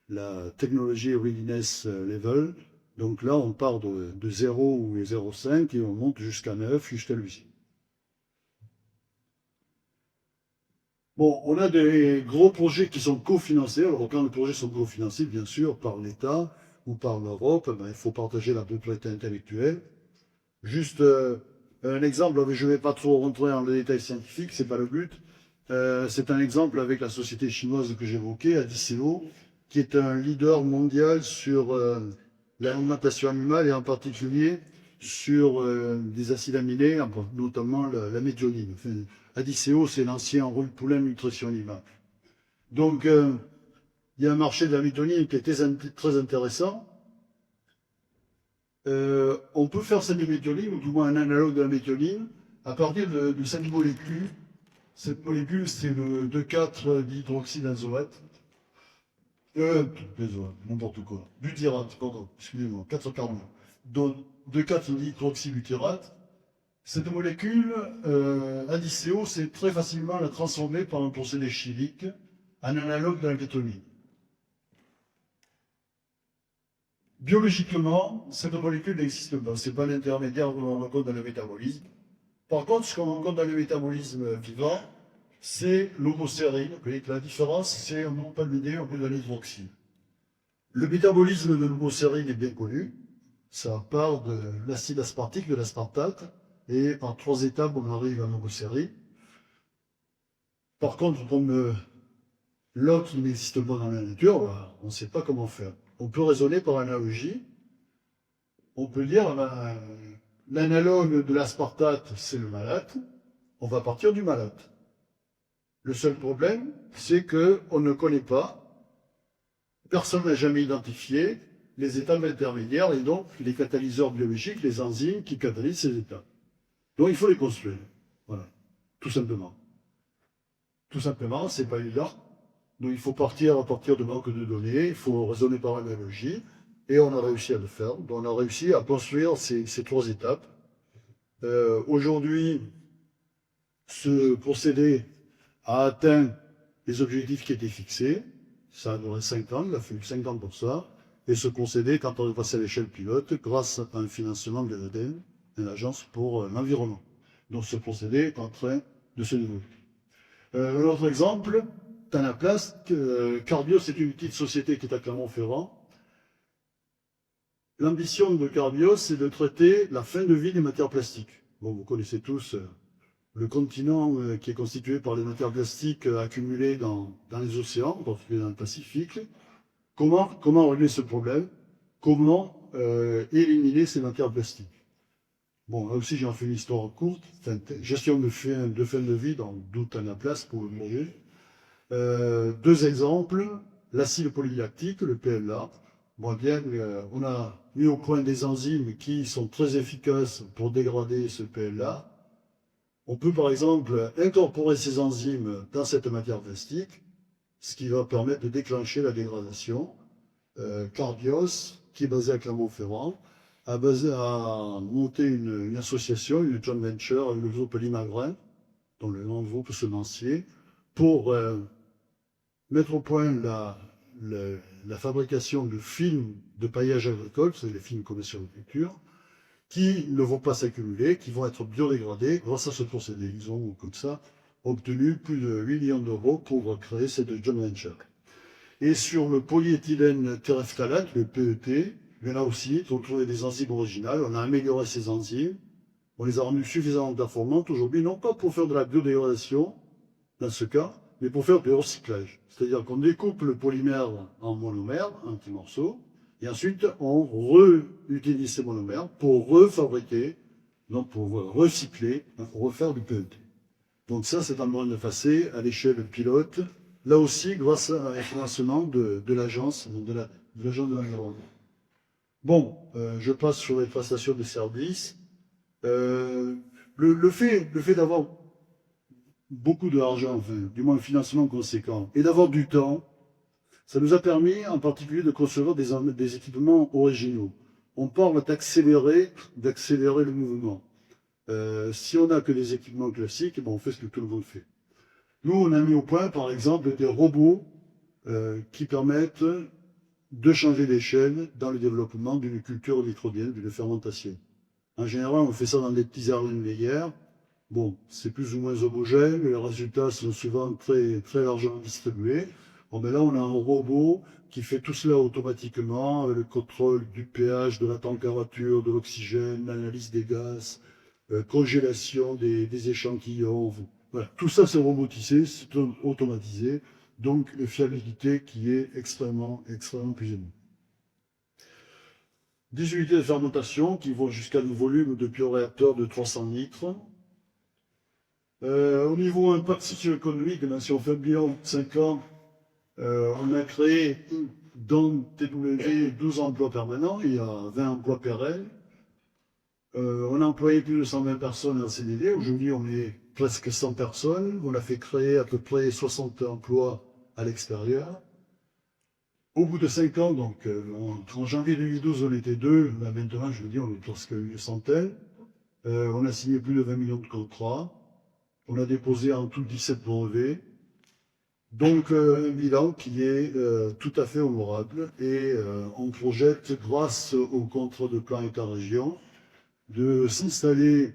la Technology Readiness Level. Donc là, on part de 0 ou 0,5 et on monte jusqu'à 9, jusqu'à l'usine. Bon, on a des gros projets qui sont cofinancés. Alors, quand les projets sont cofinancés, bien sûr, par l'État ou par l'Europe, ben, il faut partager la propriété intellectuelle. Juste un exemple, je ne vais pas trop rentrer dans le détail scientifique, c'est pas le but. C'est un exemple avec la société chinoise que j'évoquais, Adiceo, qui est un leader mondial sur l'alimentation animale et en particulier sur des acides aminés, notamment la méthionine. Enfin, Adiceo, c'est l'ancien Roule Poulain Nutrition Animale. Donc, il y a un marché de la méthionine qui est très intéressant. On peut faire cette méthionine, ou du moins un analogue de la méthionine, à partir de cette molécule. Cette molécule, c'est le 2,4-dihydroxybenzoate. Désolé, n'importe quoi. Butyrate, pardon, excusez-moi, 4 carbone. Donc, 2,4-dihydroxybutyrate. Cette molécule, Adiceo, c'est très facilement la transformer par un procédé chimique en analogue de la méthionine. Biologiquement, cette molécule n'existe pas. Ce n'est pas l'intermédiaire que l'on rencontre dans le métabolisme. Par contre, ce qu'on rencontre dans le métabolisme vivant, c'est l'homocérine. La différence, c'est un non pas de l'idée, on peut donner l'hydroxyde. Le métabolisme de l'homocérine est bien connu. Ça part de l'acide aspartique, de l'aspartate, et par 3 étapes, on arrive à l'homocérine. Par contre, comme l'autre n'existe pas dans la nature, on ne sait pas comment faire. On peut raisonner par analogie. On peut dire, l'analogue de l'aspartate, c'est le malate. On va partir du malate. Le seul problème, c'est qu'on ne connaît pas, personne n'a jamais identifié les étapes intermédiaires et donc les catalyseurs biologiques, les enzymes qui catalysent ces étapes. Donc il faut les construire. Voilà. Tout simplement. Tout simplement, c'est pas évident. Donc il faut partir à partir de banques de données, il faut raisonner par analogie, et on a réussi à le faire. Donc on a réussi à construire ces 3 étapes. Aujourd'hui, ce procédé a atteint les objectifs qui étaient fixés. Ça a duré 5 ans, il a fallu 5 ans pour ça. Et ce procédé, quand on est passé à l'échelle pilote, grâce à un financement de l'ADN, de l'Agence pour l'environnement. Donc ce procédé est en train de se développer. Un autre exemple, Tanaplast, Carbios est une petite société qui est à Clermont-Ferrand. L'ambition de Carbios, c'est de traiter la fin de vie des matières plastiques. Bon, vous connaissez tous le continent qui est constitué par les matières plastiques accumulées dans les océans, en particulier dans le Pacifique. Comment régler ce problème? Comment éliminer ces matières plastiques? Bon, là aussi, j'en fais une histoire courte. Gestion de fin de vie dans d'où Tanaplast pour le manger. 2 exemples. L'acide polylactique, le PLA. Bon, bien, on a mis au point des enzymes qui sont très efficaces pour dégrader ce PLA. On peut par exemple incorporer ces enzymes dans cette matière plastique, ce qui va permettre de déclencher la dégradation. Carbios, qui est basé à Clermont-Ferrand, a monté une association, une joint venture avec le groupe Limagrin, dont le nom de groupe semencier, pour mettre au point la fabrication de films de paillage agricole, c'est les films comme sur l'agriculture, qui ne vont pas s'accumuler, qui vont être biodégradés grâce à ce procédé. Ils ont, comme ça, obtenu plus de 8 millions d'euros pour créer cette joint venture. Et sur le polyéthylène terephthalate, le PET, mais là aussi, on trouvait des enzymes originales, on a amélioré ces enzymes, on les a rendues suffisamment performantes aujourd'hui, non pas pour faire de la biodégradation, dans ce cas, mais pour faire du recyclage. C'est-à-dire qu'on découpe le polymère en monomères, en petits morceaux, et ensuite on réutilise ces monomères pour refabriquer, donc pour recycler, pour refaire du PET. Donc ça, c'est en train de passer à l'échelle pilote, là aussi grâce à un financement de l'agence de l'environnement. Bon, je passe sur les prestations de services. Le fait d'avoir beaucoup d'argent, enfin, du moins un financement conséquent, et d'avoir du temps, ça nous a permis en particulier de concevoir des équipements originaux. On parle d'accélérer le mouvement. Si on n'a que des équipements classiques, ben on fait ce que tout le monde fait. Nous, on a mis au point, par exemple, des robots qui permettent de changer d'échelle dans le développement d'une culture microbienne, d'une fermentation. En général, on fait ça dans des petits aires linéaires. Bon, c'est plus ou moins homogène, les résultats sont souvent très, très largement distribués. Bon, ben là, on a un robot qui fait tout cela automatiquement, avec le contrôle du pH, de la température, de l'oxygène, l'analyse des gaz, congélation des échantillons. Voilà, tout ça c'est robotisé, c'est automatisé, donc une fiabilité qui est extrêmement, extrêmement plus élevée. Des unités de fermentation qui vont jusqu'à un volume de bioréacteur de 300 litres. Au niveau impact socio-économique, si on fait un bilan de 5 ans, on a créé dans TW 12 emplois permanents, il y a 20 emplois pérennes. On a employé plus de 120 personnes en CDD, aujourd'hui on est presque 100 personnes, on a fait créer à peu près 60 emplois à l'extérieur. Au bout de 5 ans, donc en janvier 2012 on était 2, là, maintenant je veux dire on est presque une centaine. On a signé plus de 20 millions de contrats, on a déposé en tout 17 brevets. Donc un bilan qui est tout à fait honorable et on projette, grâce au contrat de plan État-région, de s'installer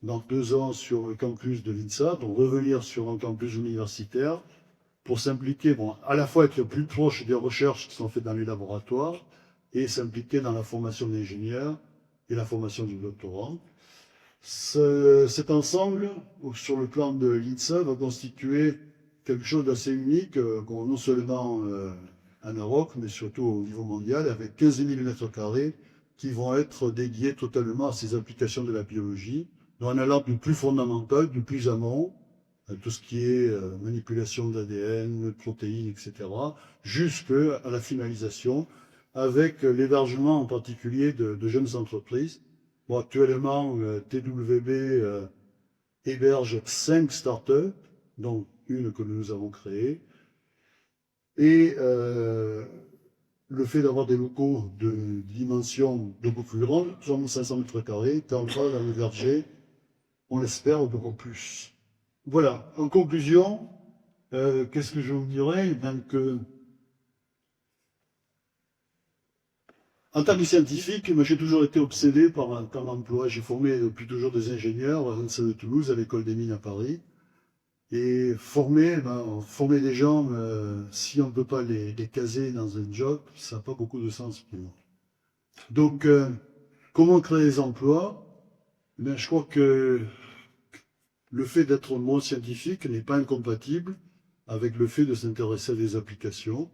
dans 2 ans sur le campus de l'INSA, donc revenir sur un campus universitaire pour s'impliquer, bon, à la fois être le plus proche des recherches qui sont faites dans les laboratoires et s'impliquer dans la formation d'ingénieurs et la formation du doctorant. Cet ensemble, sur le plan de l'INSA, va constituer quelque chose d'assez unique, non seulement en Europe, mais surtout au niveau mondial, avec 15 000 m² qui vont être dédiés totalement à ces applications de la biologie, dans un allant du plus fondamental, du plus amont, tout ce qui est manipulation d'ADN, de protéines, etc., jusqu'à la finalisation, avec l'hébergement en particulier de jeunes entreprises. Bon, actuellement, TWB héberge 5 startups, dont une que nous avons créée. Et le fait d'avoir des locaux de dimension beaucoup plus grande, 500 m², permettra d'en héberger, on l'espère, beaucoup plus. Voilà, en conclusion, qu'est-ce que je vous dirais? En tant que scientifique, moi j'ai toujours été obsédé par un temps d'emploi. J'ai formé depuis toujours des ingénieurs à l'INSA de Toulouse, à l'école des mines à Paris. Et former des gens, si on ne peut pas les caser dans un job, ça n'a pas beaucoup de sens pour moi. Donc, comment créer des emplois? Je crois que le fait d'être moins scientifique n'est pas incompatible avec le fait de s'intéresser à des applications.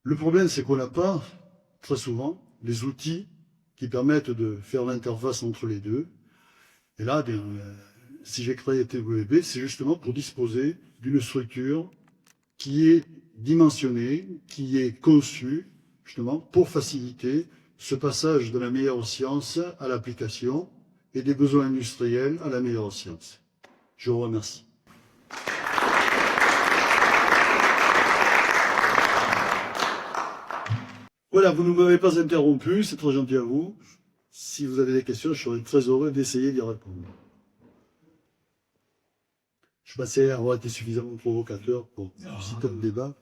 Le problème, c'est qu'on n'a pas, très souvent, les outils qui permettent de faire l'interface entre les deux. Et là, si j'ai créé TWB, c'est justement pour disposer d'une structure qui est dimensionnée, qui est conçue, justement, pour faciliter ce passage de la meilleure science à l'application et des besoins industriels à la meilleure science. Je vous remercie. Voilà, vous ne m'avez pas interrompu, c'est très gentil à vous. Si vous avez des questions, je serai très heureux d'essayer d'y répondre. Je pensais avoir été suffisamment provocateur pour susciter le débat.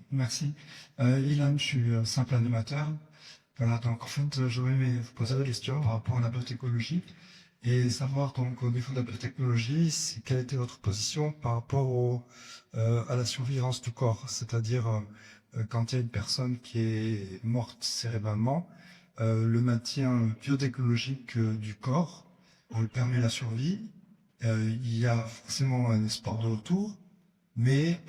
Merci. Ilan, je suis simple animateur. Voilà, donc en fait, j'aurais aimé vous poser des questions par rapport à la biotechnologie et savoir donc au niveau de la biotechnologie, quelle était votre position par rapport à la survivance du corps, c'est-à-dire quand il y a une personne qui est morte cérébralement, le maintien biotechnologique du corps, on lui permet la survie. Il y a forcément un espoir de retour, mais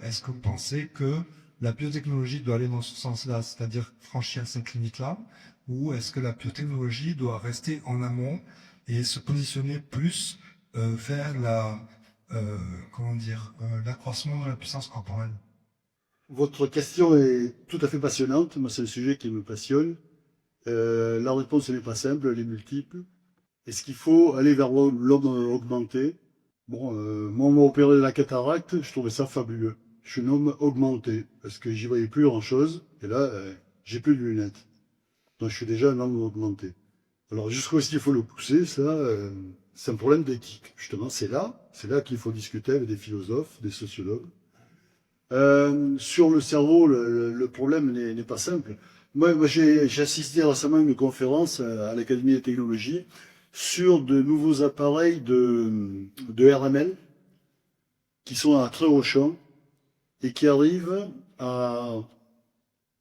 est-ce que vous pensez que la biotechnologie doit aller dans ce sens-là, c'est-à-dire franchir cette limite-là, ou est-ce que la biotechnologie doit rester en amont et se positionner plus vers l'accroissement de la puissance corporelle?
Votre question est tout à fait passionnante. Moi, c'est un sujet qui me passionne. La réponse n'est pas simple, elle est multiple. Est-ce qu'il faut aller vers l'homme augmenté? Bon, moi, on m'a opéré de la cataracte, je trouvais ça fabuleux. Je suis un homme augmenté, parce que j'y voyais plus grand-chose, et là, j'ai plus de lunettes. Donc, je suis déjà un homme augmenté. Alors jusqu'où est-ce qu'il faut le pousser, ça, c'est un problème d'éthique. Justement, c'est là qu'il faut discuter avec des philosophes, des sociologues. Sur le cerveau, le problème n'est pas simple. Moi j'ai assisté récemment à une conférence à l'Académie des technologies sur de nouveaux appareils de RML qui sont à très haut champ et qui arrivent à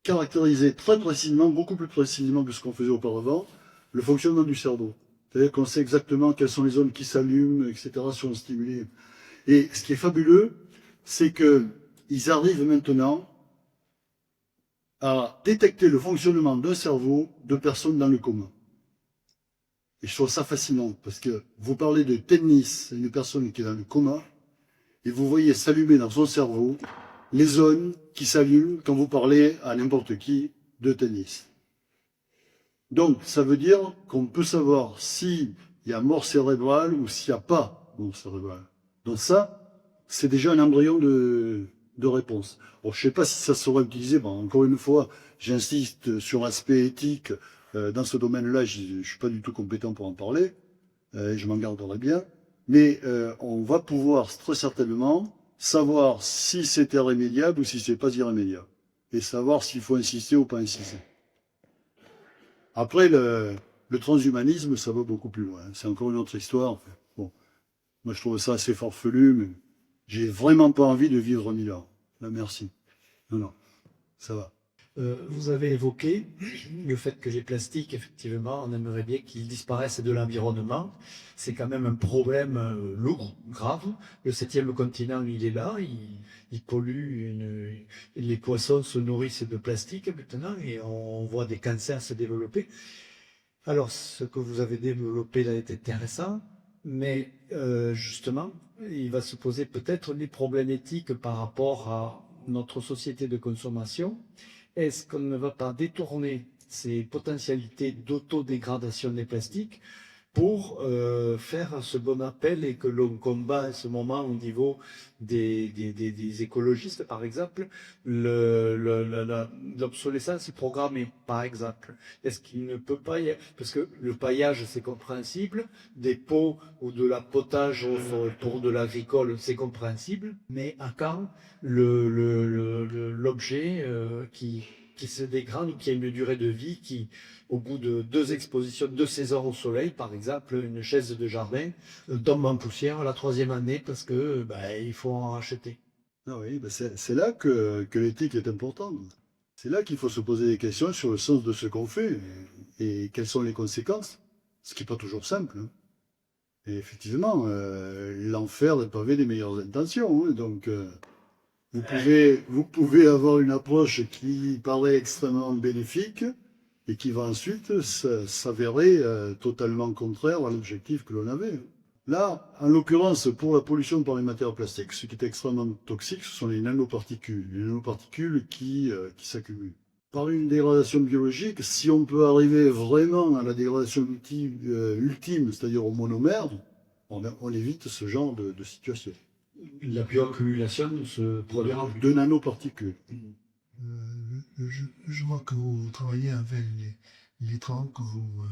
caractériser très précisément, beaucoup plus précisément que ce qu'on faisait auparavant, le fonctionnement du cerveau. C'est-à-dire qu'on sait exactement quelles sont les zones qui s'allument, etc., sont stimulées. Et ce qui est fabuleux, c'est qu'ils arrivent maintenant à détecter le fonctionnement d'un cerveau de personnes dans le coma. Et je trouve ça fascinant, parce que vous parlez de tennis à une personne qui est dans le coma, et vous voyez s'allumer dans son cerveau les zones qui s'allument quand vous parlez à n'importe qui de tennis. Donc, ça veut dire qu'on peut savoir s'il y a mort cérébrale ou s'il n'y a pas mort cérébrale. Donc ça, c'est déjà un embryon de réponse. Bon, je ne sais pas si ça sera utilisé. Bon, encore une fois, j'insiste sur l'aspect éthique. Dans ce domaine-là, je ne suis pas du tout compétent pour en parler. Je m'en garderai bien. Mais on va pouvoir très certainement savoir si c'est irrémédiable ou si c'est pas irrémédiable. Et savoir s'il faut insister ou pas insister. Après, le transhumanisme, ça va beaucoup plus loin. C'est encore une autre histoire. Bon, moi, je trouve ça assez farfelu, mais j'ai vraiment pas envie de vivre 1000 ans. Là, merci. Non, non, ça va.
Vous avez évoqué le fait que les plastiques, effectivement, on aimerait bien qu'ils disparaissent de l'environnement. C'est quand même un problème lourd, grave. Le 7e continent, il est là, il pollue, les poissons se nourrissent de plastique maintenant et on voit des cancers se développer. Alors, ce que vous avez développé là est intéressant, mais justement, il va se poser peut-être des problèmes éthiques par rapport à notre société de consommation. Est-ce qu'on ne va pas détourner ces potentialités d'autodégradation des plastiques pour faire ce bon appel et que l'on combat à ce moment au niveau des écologistes, par exemple, l'obsolescence programmée, par exemple. Est-ce qu'il ne peut pas y avoir, parce que le paillage, c'est compréhensible, des pots ou de la potage pour de l'agricole, c'est compréhensible, mais à quand l'objet qui se dégrade ou qui a une durée de vie qui, au bout de 2 expositions, 2 saisons au soleil, par exemple, une chaise de jardin tombe en poussière la 3e année parce que il faut en racheter.
Ah oui, ben c'est là que l'éthique est importante. C'est là qu'il faut se poser des questions sur le sens de ce qu'on fait et quelles sont les conséquences. Ce qui n'est pas toujours simple. Hein. Et effectivement, l'enfer n'est pavé des meilleures intentions. Hein, donc, vous pouvez avoir une approche qui paraît extrêmement bénéfique et qui va ensuite s'avérer totalement contraire à l'objectif que l'on avait. Là, en l'occurrence, pour la pollution par les matières plastiques, ce qui est extrêmement toxique, ce sont les nanoparticules qui s'accumulent. Par une dégradation biologique, si on peut arriver vraiment à la dégradation ultime, c'est-à-dire au monomère, on évite ce genre de situation.
La bioaccumulation se produira
De nanoparticules.
Je vois que vous travaillez avec les travaux que vous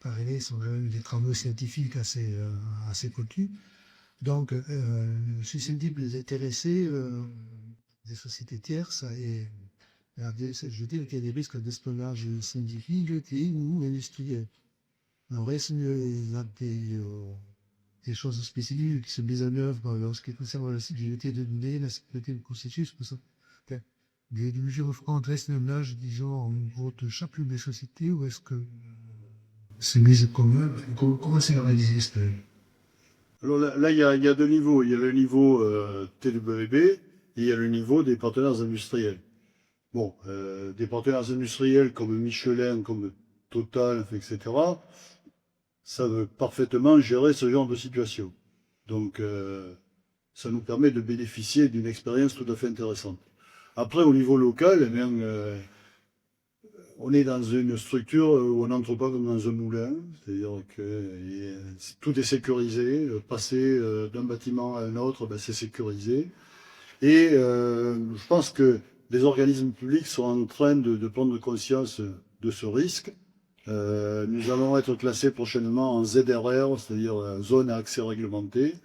parlez sont des travaux scientifiques assez connus. Donc, je suis susceptible d'intéresser des sociétés tierces et je dis qu'il y a des risques d'espionnage scientifique ou industriel. En vrai, il y a des choses spécifiques qui se mettent en œuvre en ce qui concerne la sécurité de données, la sécurité du processus, pour ça. Des mesures francs restent là, disons, en gros, de chacune des sociétés, ou est-ce que c'est mis en commun? Comment c'est réalisé ce...
Alors là, il y a 2 niveaux. Il y a le niveau TWB et il y a le niveau des partenaires industriels. Bon, des partenaires industriels comme Michelin, comme Total, etc., savent parfaitement gérer ce genre de situation. Donc, ça nous permet de bénéficier d'une expérience tout à fait intéressante. Après, au niveau local, eh bien, on est dans une structure où on n'entre pas comme dans un moulin, c'est-à-dire que tout est sécurisé. Passer d'un bâtiment à un autre, c'est sécurisé. Et je pense que les organismes publics sont en train de prendre conscience de ce risque Nous allons être classés prochainement en ZRR, c'est-à-dire zone à accès réglementé.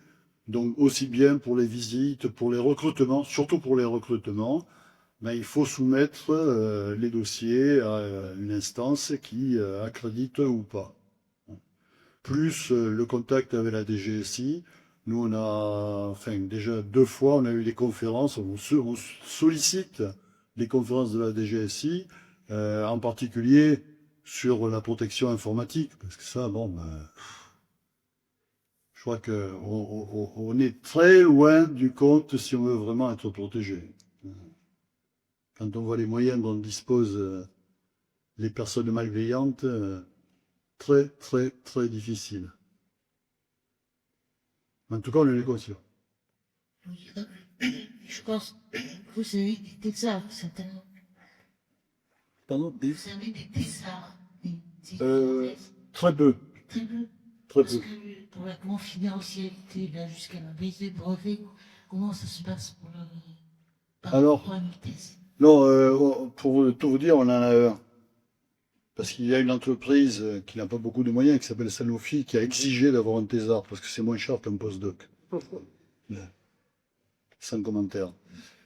Donc aussi bien pour les visites, pour les recrutements, surtout pour les recrutements, ben, il faut soumettre les dossiers à une instance qui accrédite ou pas. Plus le contact avec la DGSI. Nous, on a, enfin, déjà 2 fois, on a eu des conférences, on sollicite les conférences de la DGSI, en particulier sur la protection informatique, parce que ça, bon, ben, je crois qu'on est très loin du compte si on veut vraiment être protégé. Quand on voit les moyens dont disposent les personnes malveillantes, très, très, très difficile. En tout cas, on est conscient.
Oui, je pense que vous avez des thésards, certainement.
Pardon,
Vous avez des thésards.
très peu,
Très peu.
très
Parce
peu.
que pour la confidentialité, là, jusqu'à la baisse des brevets, comment ça se passe pour le.
Alors,
pour une thèse?
Non, pour tout vous dire, on en a un. Parce qu'il y a une entreprise qui n'a pas beaucoup de moyens, qui s'appelle Sanofi, qui a exigé d'avoir un thésard, parce que c'est moins cher qu'un postdoc. Sans commentaire.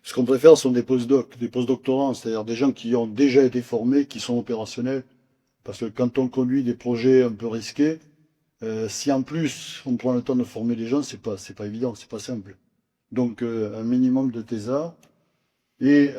Ce qu'on préfère sont des postdocs, des postdoctorants, c'est-à-dire des gens qui ont déjà été formés, qui sont opérationnels. Parce que quand on conduit des projets un peu risqués, si en plus on prend le temps de former les gens, c'est pas évident, c'est pas simple. Donc un minimum de thésards. Et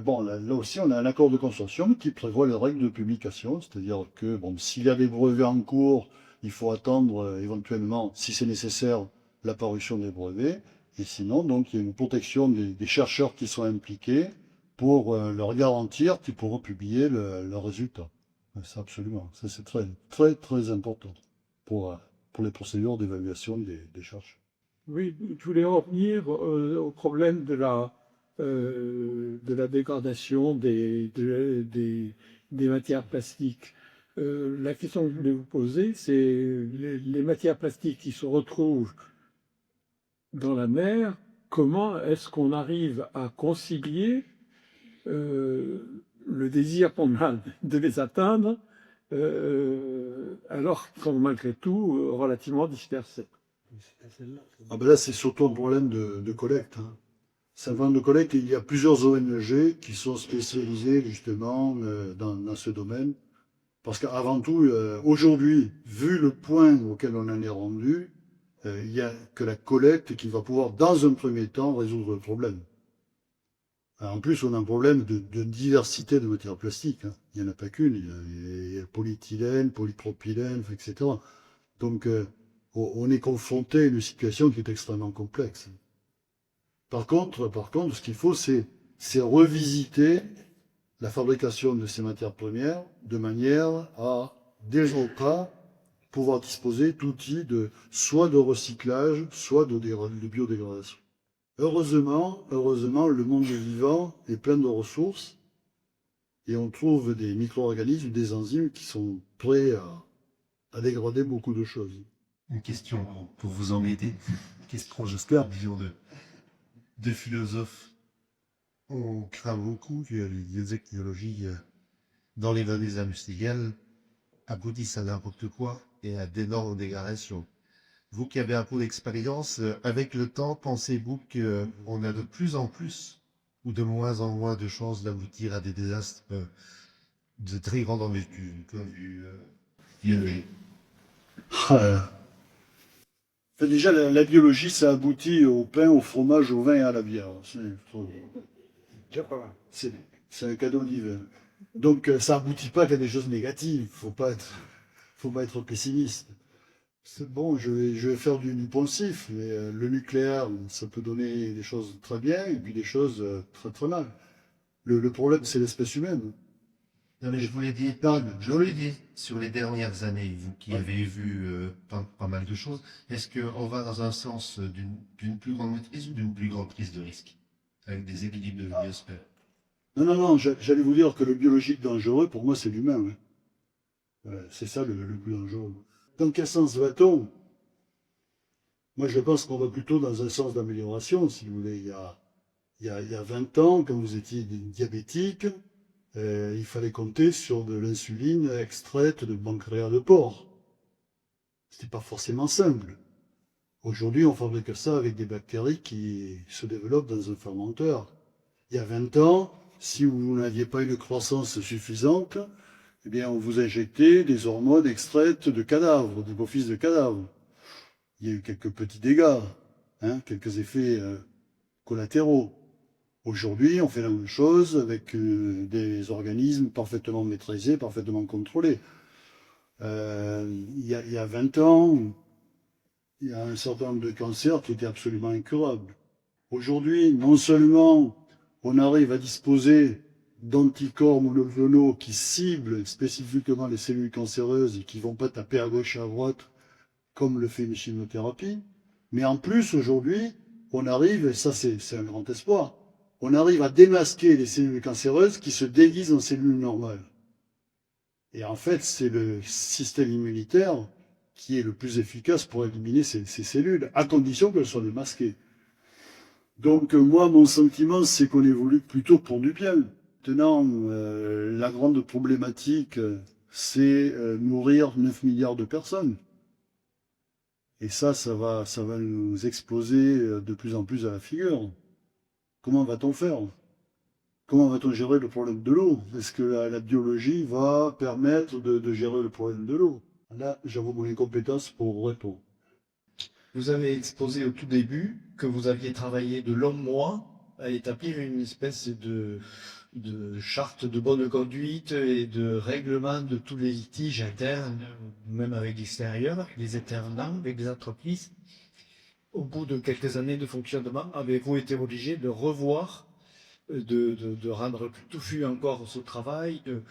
bon, là aussi, on a un accord de consortium qui prévoit les règles de publication, c'est-à-dire que bon, s'il y a des brevets en cours, il faut attendre éventuellement, si c'est nécessaire, la parution des brevets. Et sinon, donc, il y a une protection des chercheurs qui sont impliqués pour leur garantir qu'ils pourront publier leurs résultats. Ça, absolument. Ça, c'est très, très, très important pour les procédures d'évaluation des chercheurs.
Oui, je voulais revenir au problème de la dégradation des matières plastiques. La question que je voulais vous poser, c'est les matières plastiques qui se retrouvent dans la mer, comment est-ce qu'on arrive à concilier le désir qu'on a de les atteindre alors qu'ils sont malgré tout relativement dispersés?
Ah ben là, c'est surtout un problème de collecte. Hein. C'est un problème de collecte et il y a plusieurs ONG qui sont spécialisées justement dans ce domaine. Parce qu'avant tout, aujourd'hui, vu le point auquel on en est rendu, il n'y a que la collecte qui va pouvoir, dans un premier temps, résoudre le problème. En plus, on a un problème de diversité de matières plastiques. Hein. Il n'y en a pas qu'une. Il y a le polyéthylène, polypropylène, etc. Donc, on est confronté à une situation qui est extrêmement complexe. Par contre, ce qu'il faut, c'est revisiter la fabrication de ces matières premières de manière à, dès au pas, pouvoir disposer d'outils soit de recyclage, soit de biodégradation. Heureusement, le monde vivant est plein de ressources et on trouve des micro-organismes, des enzymes qui sont prêts à dégrader beaucoup de choses.
Une question pour vous embêter. Question, j'espère, vision de philosophe.
On craint beaucoup que les biotechnologies dans les données industrielles aboutissent à n'importe quoi et à d'énormes dégradations. Vous qui avez un peu d'expérience, avec le temps, pensez-vous qu'on a de plus en plus ou de moins en moins de chances d'aboutir à des désastres de très grande envergure, comme biologique?
Déjà, la biologie, ça aboutit au pain, au fromage, au vin et à la bière. C'est un cadeau divin. Donc, ça aboutit pas qu'à des choses négatives. Faut pas être pessimiste. C'est bon, je vais faire du poncif, mais le nucléaire, ça peut donner des choses très bien et puis des choses très très mal. Le problème, c'est l'espèce humaine.
Non, mais je voulais dire, sur les dernières années, vous qui avez vu pas mal de choses, est-ce qu'on va dans un sens d'une plus grande maîtrise ou d'une plus grande prise de risque, avec des équilibres de biosphère?
Non, j'allais vous dire que le biologique dangereux, pour moi, c'est l'humain. Hein. C'est ça le plus dangereux. Dans quel sens va-t-on? Moi, je pense qu'on va plutôt dans un sens d'amélioration, si vous voulez. Il y a 20 ans, quand vous étiez diabétique, il fallait compter sur de l'insuline extraite de pancréas de porc. C'était pas forcément simple. Aujourd'hui, on fabrique ça avec des bactéries qui se développent dans un fermenteur. Il y a 20 ans, si vous n'aviez pas une croissance suffisante, eh bien, on vous injectait des hormones extraites de cadavres, d'hypophyses de cadavres. Il y a eu quelques petits dégâts, hein, quelques effets collatéraux. Aujourd'hui, on fait la même chose avec des organismes parfaitement maîtrisés, parfaitement contrôlés. Il y a 20 ans, il y a un certain nombre de cancers qui étaient absolument incurables. Aujourd'hui, non seulement on arrive à disposer d'anticorps monoclonaux qui ciblent spécifiquement les cellules cancéreuses et qui vont pas taper à gauche et à droite comme le fait une chimiothérapie, mais en plus aujourd'hui, on arrive, et ça c'est un grand espoir, on arrive à démasquer les cellules cancéreuses qui se déguisent en cellules normales. Et en fait, c'est le système immunitaire qui est le plus efficace pour éliminer ces cellules, à condition qu'elles soient démasquées. Donc moi, mon sentiment, c'est qu'on évolue plutôt pour du bien. Maintenant, la grande problématique, c'est nourrir 9 milliards de personnes. Et ça va nous exploser de plus en plus à la figure. Comment va-t-on faire? Comment va-t-on gérer le problème de l'eau? Est-ce que la biologie va permettre de gérer le problème de l'eau? Là, j'avoue mon incompétence pour répondre.
Vous avez exposé au tout début que vous aviez travaillé de longs mois à établir une espèce de charte de bonne conduite et de règlement de tous les litiges internes, même avec l'extérieur, les intervenants, avec les entreprises. Au bout de quelques années de fonctionnement, avez-vous été obligé de revoir, de rendre plus touffu encore ce travail, de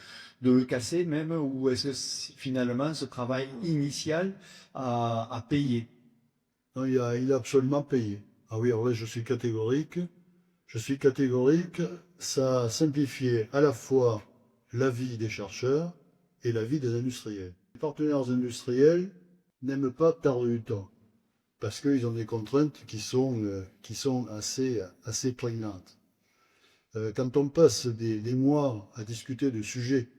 le casser même, ou est-ce que finalement ce travail initial a payé?
Non, il a absolument payé. Ah oui, alors là, je suis catégorique. Ça a simplifié à la fois la vie des chercheurs et la vie des industriels. Les partenaires industriels n'aiment pas perdre du temps, parce qu'ils ont des contraintes qui sont assez prégnantes. Quand on passe des mois à discuter de sujets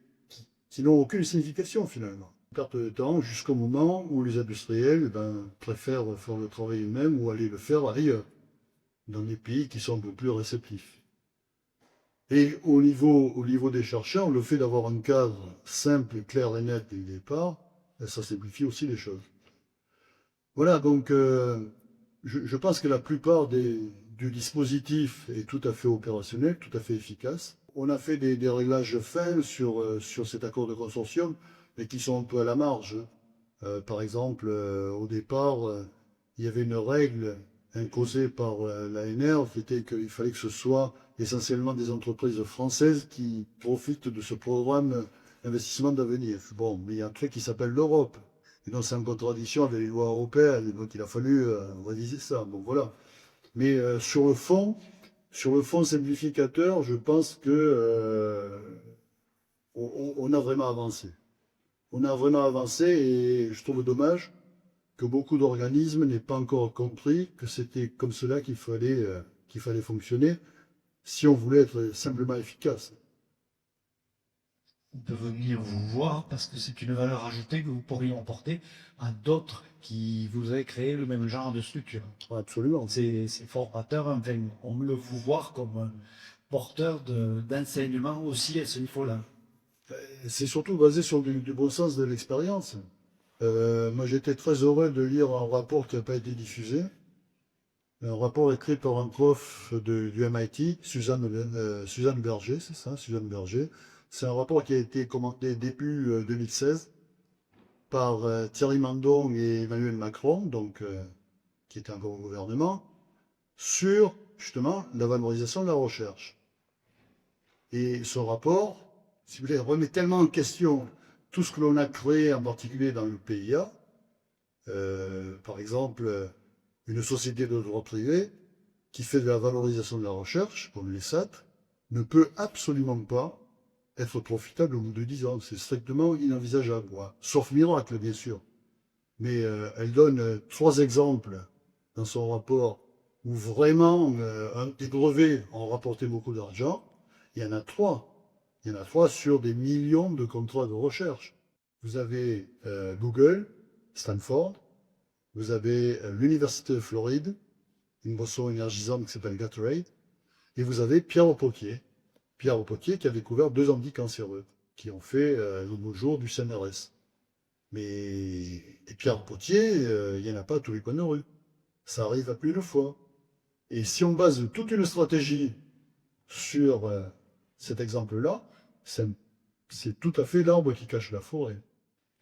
qui n'ont aucune signification finalement, perte de temps jusqu'au moment où les industriels préfèrent faire le travail eux-mêmes ou aller le faire ailleurs, dans des pays qui sont un peu plus réceptifs. Et au niveau des chercheurs, le fait d'avoir un cadre simple, clair et net dès le départ, ça simplifie aussi les choses. Voilà, donc je pense que la plupart du dispositif est tout à fait opérationnel, tout à fait efficace. On a fait des réglages fins sur cet accord de consortium, mais qui sont un peu à la marge. Par exemple, au départ, il y avait une règle imposée par l'ANR, qui était qu'il fallait que ce soit essentiellement des entreprises françaises qui profitent de ce programme d'investissement d'avenir. Bon, mais il y a un truc qui s'appelle l'Europe. Et donc c'est en contradiction avec les lois européennes, donc il a fallu réviser ça. Bon voilà. Mais sur le fond simplificateur, je pense que on a vraiment avancé. On a vraiment avancé et je trouve dommage que beaucoup d'organismes n'aient pas encore compris que c'était comme cela qu'il fallait fonctionner si on voulait être simplement efficace.
De venir vous voir parce que c'est une valeur ajoutée que vous pourriez emporter à d'autres qui vous avez créé le même genre de structure.
Absolument.
C'est formateur, enfin, on veut vous voir comme un porteur d'enseignement aussi à ce niveau-là.
C'est surtout basé sur du bon sens de l'expérience. Moi, j'étais très heureux de lire un rapport qui n'a pas été diffusé. Un rapport écrit par un prof du MIT, Suzanne Berger, c'est ça, Suzanne Berger. C'est un rapport qui a été commenté début 2016 par Thierry Mandon et Emmanuel Macron, donc qui était encore au gouvernement, sur justement la valorisation de la recherche. Et ce rapport, si vous voulez, remet tellement en question tout ce que l'on a créé, en particulier dans le PIA, par exemple, une société de droit privé qui fait de la valorisation de la recherche, comme l'ESAT, ne peut absolument pas être profitable au bout de 10 ans. C'est strictement inenvisageable. Sauf miracle, bien sûr. Mais elle donne 3 exemples dans son rapport où vraiment des brevets ont rapporté beaucoup d'argent. Il y en a 3. Il y en a 3 sur des millions de contrats de recherche. Vous avez Google, Stanford, vous avez l'Université de Floride, une boisson énergisante qui s'appelle Gatorade, et vous avez Pierre Potier. Pierre Potier qui a découvert 2 anticancéreux, qui ont fait de nos jours du CNRS. Mais et Pierre Potier, il n'y en a pas à tous les coins de rue. Ça arrive à plus de fois. Et si on base toute une stratégie sur cet exemple-là, c'est tout à fait l'arbre qui cache la forêt.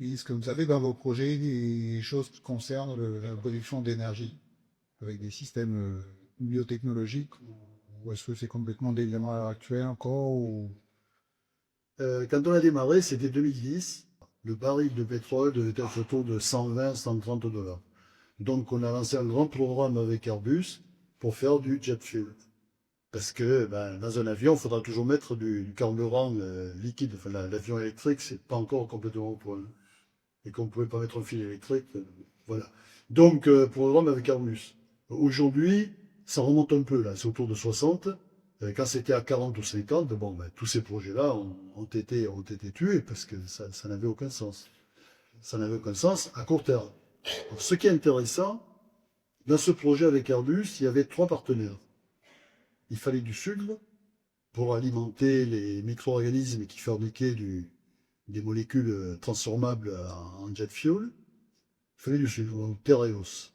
Est-ce que vous avez dans vos projets des choses qui concernent la production d'énergie avec des systèmes biotechnologiques ou est-ce que c'est complètement d'éléments à l'heure actuelle encore ou...
Quand on a démarré, c'était 2010. Le baril de pétrole devait être autour de 120-130 $. Donc on a lancé un grand programme avec Airbus pour faire du jet fuel. Parce que dans un avion, il faudra toujours mettre du carburant liquide. Enfin, l'avion électrique, c'est pas encore complètement au point. Et qu'on ne pouvait pas mettre un fil électrique. Voilà. Donc, programme avec Airbus. Aujourd'hui, ça remonte un peu, là. C'est autour de 60. Quand c'était à 40 ou 50, tous ces projets-là ont été tués parce que ça n'avait aucun sens. Ça n'avait aucun sens à court terme. Donc, ce qui est intéressant, dans ce projet avec Airbus, il y avait 3 partenaires. Il fallait du sucre pour alimenter les micro-organismes qui fabriquaient des molécules transformables en jet fuel. Il fallait du sucre, donc terre et os.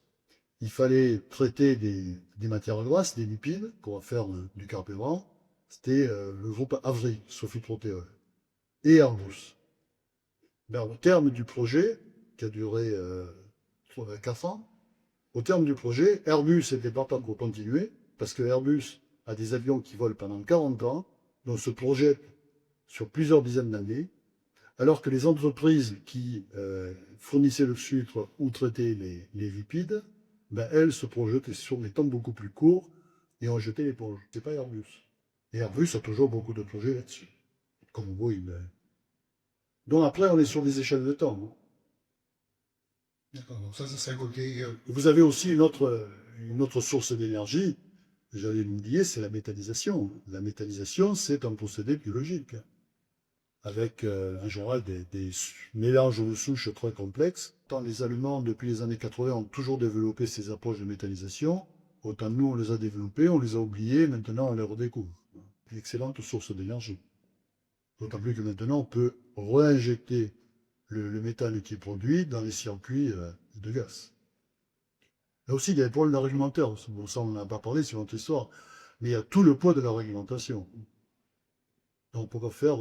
Il fallait traiter des matières grasses, des lipides, pour faire du carburant. C'était le groupe Avri, Sophie Protéol, et Airbus. Au terme du projet, qui a duré 4 ans, au terme du projet, Airbus était partant pour continuer, parce que Airbus a des avions qui volent pendant 40 ans, donc se projette sur plusieurs dizaines d'années, alors que les entreprises qui fournissaient le sucre ou traitaient les lipides, elles se projetaient sur des temps beaucoup plus courts et ont jeté l'éponge. C'est pas Airbus. Et Airbus a toujours beaucoup de projets là-dessus, comme Boeing. Donc après, on est sur des échelles de temps. Hein.
D'accord, donc ça serait côté...
Vous avez aussi une autre source d'énergie, j'allais l'oublier, c'est la méthanisation. La méthanisation, c'est un procédé biologique, avec en général des mélanges de souches très complexes. Tant les Allemands, depuis les années 80, ont toujours développé ces approches de méthanisation, autant nous, on les a développées, on les a oubliées, maintenant on les redécouvre. Une excellente source d'énergie. D'autant plus que maintenant, on peut réinjecter le méthane qui est produit dans les circuits de gaz. Là aussi, il y a les problèmes réglementaires. Bon, ça, on n'en a pas parlé, c'est notre histoire. Mais il y a tout le poids de la réglementation. Donc, pour faire...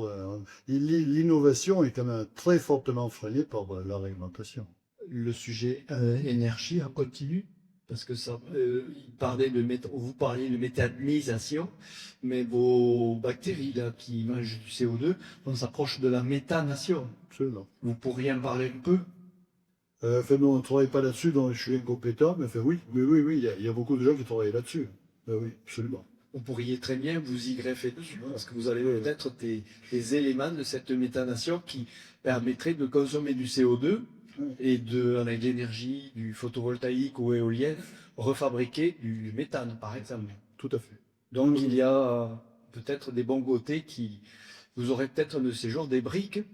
l'innovation est quand même très fortement freinée par la réglementation.
Le sujet énergie en continu, parce que ça, vous parliez de méthanisation, mais vos bactéries là, qui mangent du CO2, on s'approche de la méthanation.
Absolument.
Vous pourriez en parler un peu?
Nous, on ne travaille pas là-dessus, donc je suis incompétent, mais oui, il y a beaucoup de gens qui travaillent là-dessus. Oui, absolument.
Vous pourriez très bien vous y greffer dessus, parce que vous avez peut-être des éléments de cette méthanation qui permettraient de consommer du CO2 et avec l'énergie du photovoltaïque ou éolien, refabriquer du méthane, par exemple.
Tout à fait.
Donc il y a peut-être des bons côtés vous aurez peut-être de ces jours des briques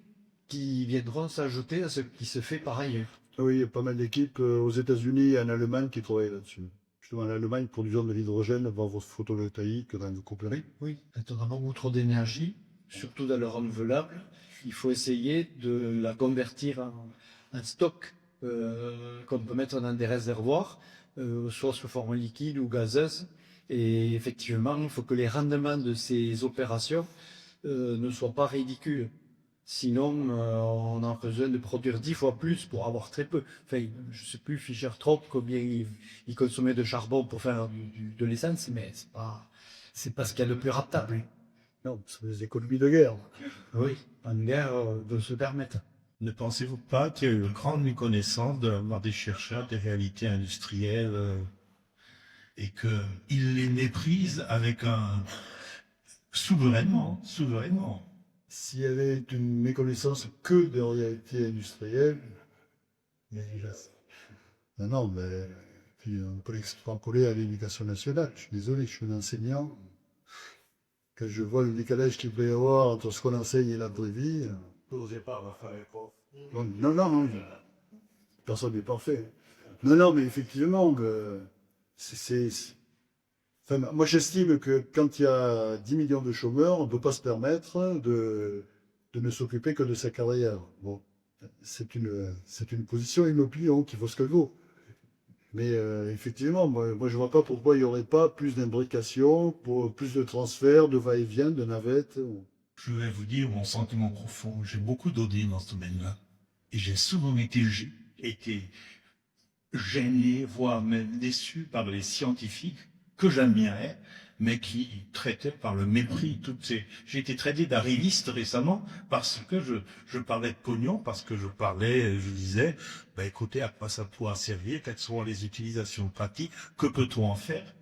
qui viendront s'ajouter à ce qui se fait par ailleurs.
Oui, il y a pas mal d'équipes aux États-Unis et en Allemagne qui travaillent là-dessus. Justement, en Allemagne, produisant de l'hydrogène avant votre photovoltaïque dans le complet.
Oui. Étant beaucoup trop d'énergie, surtout dans le renouvelable, il faut essayer de la convertir en stock qu'on peut mettre dans des réservoirs, soit sous forme liquide ou gazeuse. Et effectivement, il faut que les rendements de ces opérations ne soient pas ridicules. Sinon, on a besoin de produire 10 fois plus pour avoir très peu. Enfin, je ne sais plus, Fischer-Tropsch, combien il consommait de charbon pour faire de l'essence, mais c'est pas ce qu'il y a de plus rentable.
Non, c'est des économies de guerre.
Oui, en guerre, de se permettre.
Ne pensez-vous pas qu'il y a eu une grande méconnaissance de la part des chercheurs des réalités industrielles et qu'ils les méprisent avec souverainement.
S'il y avait une méconnaissance que des réalités industrielles, non, mais puis on peut l'extrapoler à l'éducation nationale. Je suis désolé, je suis un enseignant. Quand je vois le décalage qu'il peut y avoir entre ce qu'on enseigne et la vraie vie.
N'osez pas, Raphaël, prof.
Non, non, personne n'est parfait. Non, non, mais effectivement, enfin, moi j'estime que quand il y a 10 millions de chômeurs, on ne peut pas se permettre de ne s'occuper que de sa carrière. Bon, c'est une position et une opinion qui vaut ce qu'elle vaut. Mais effectivement, moi je vois pas pourquoi il n'y aurait pas plus d'imbrication, plus de transferts, de va-et-vient, de navettes.
Je vais vous dire mon sentiment profond. J'ai beaucoup donné dans ce domaine-là. Et j'ai souvent été gêné, voire même déçu par les scientifiques que j'admirais, mais qui traitaient par le mépris toutes ces... J'ai été traité d'arriviste récemment parce que je parlais de pognon, parce que je disais, bah écoutez, à quoi ça pourra servir, quelles seront les utilisations pratiques, que peut-on en faire?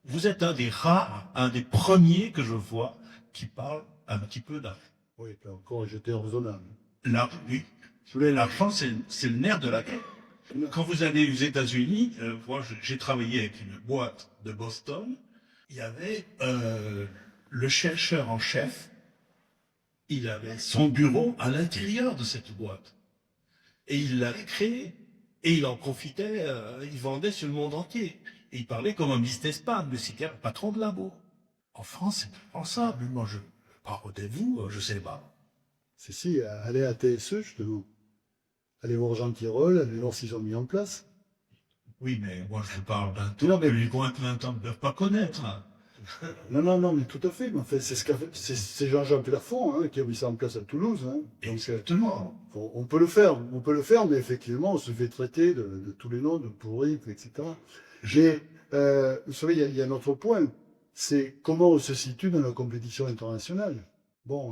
Vous êtes un des rares, un des premiers que je vois qui parle un petit peu d'argent.
Oui, là encore, j'étais raisonnable.
Là, oui. L'argent, c'est le nerf de la guerre. Quand vous allez aux États-Unis, moi j'ai travaillé avec une boîte de Boston, il y avait le chercheur en chef, il avait son bureau à l'intérieur de cette boîte. Et il l'avait créé. Et il en profitait, il vendait sur le monde entier. Et il parlait comme un businessman, mais c'était un patron de labo. En France, c'est impensable. Moi, je parle de vous, je sais pas.
Si, allez à TSE, justement. Allez voir Jean Tirole, allez voir s'ils ont mis en place.
Oui, mais moi, je parle d'un temps
Non, mais-
que les moins de 20 ans ne peuvent pas connaître.
Non, mais tout à fait. Mais en fait, c'est Jean-Jean Pierrefonds hein, qui a mis ça en place à Toulouse. Hein. Donc,
Exactement.
on peut le faire, mais effectivement, on se fait traiter de tous les noms, de pourri, etc. Vous savez, il y a un autre point, c'est comment on se situe dans la compétition internationale. Bon,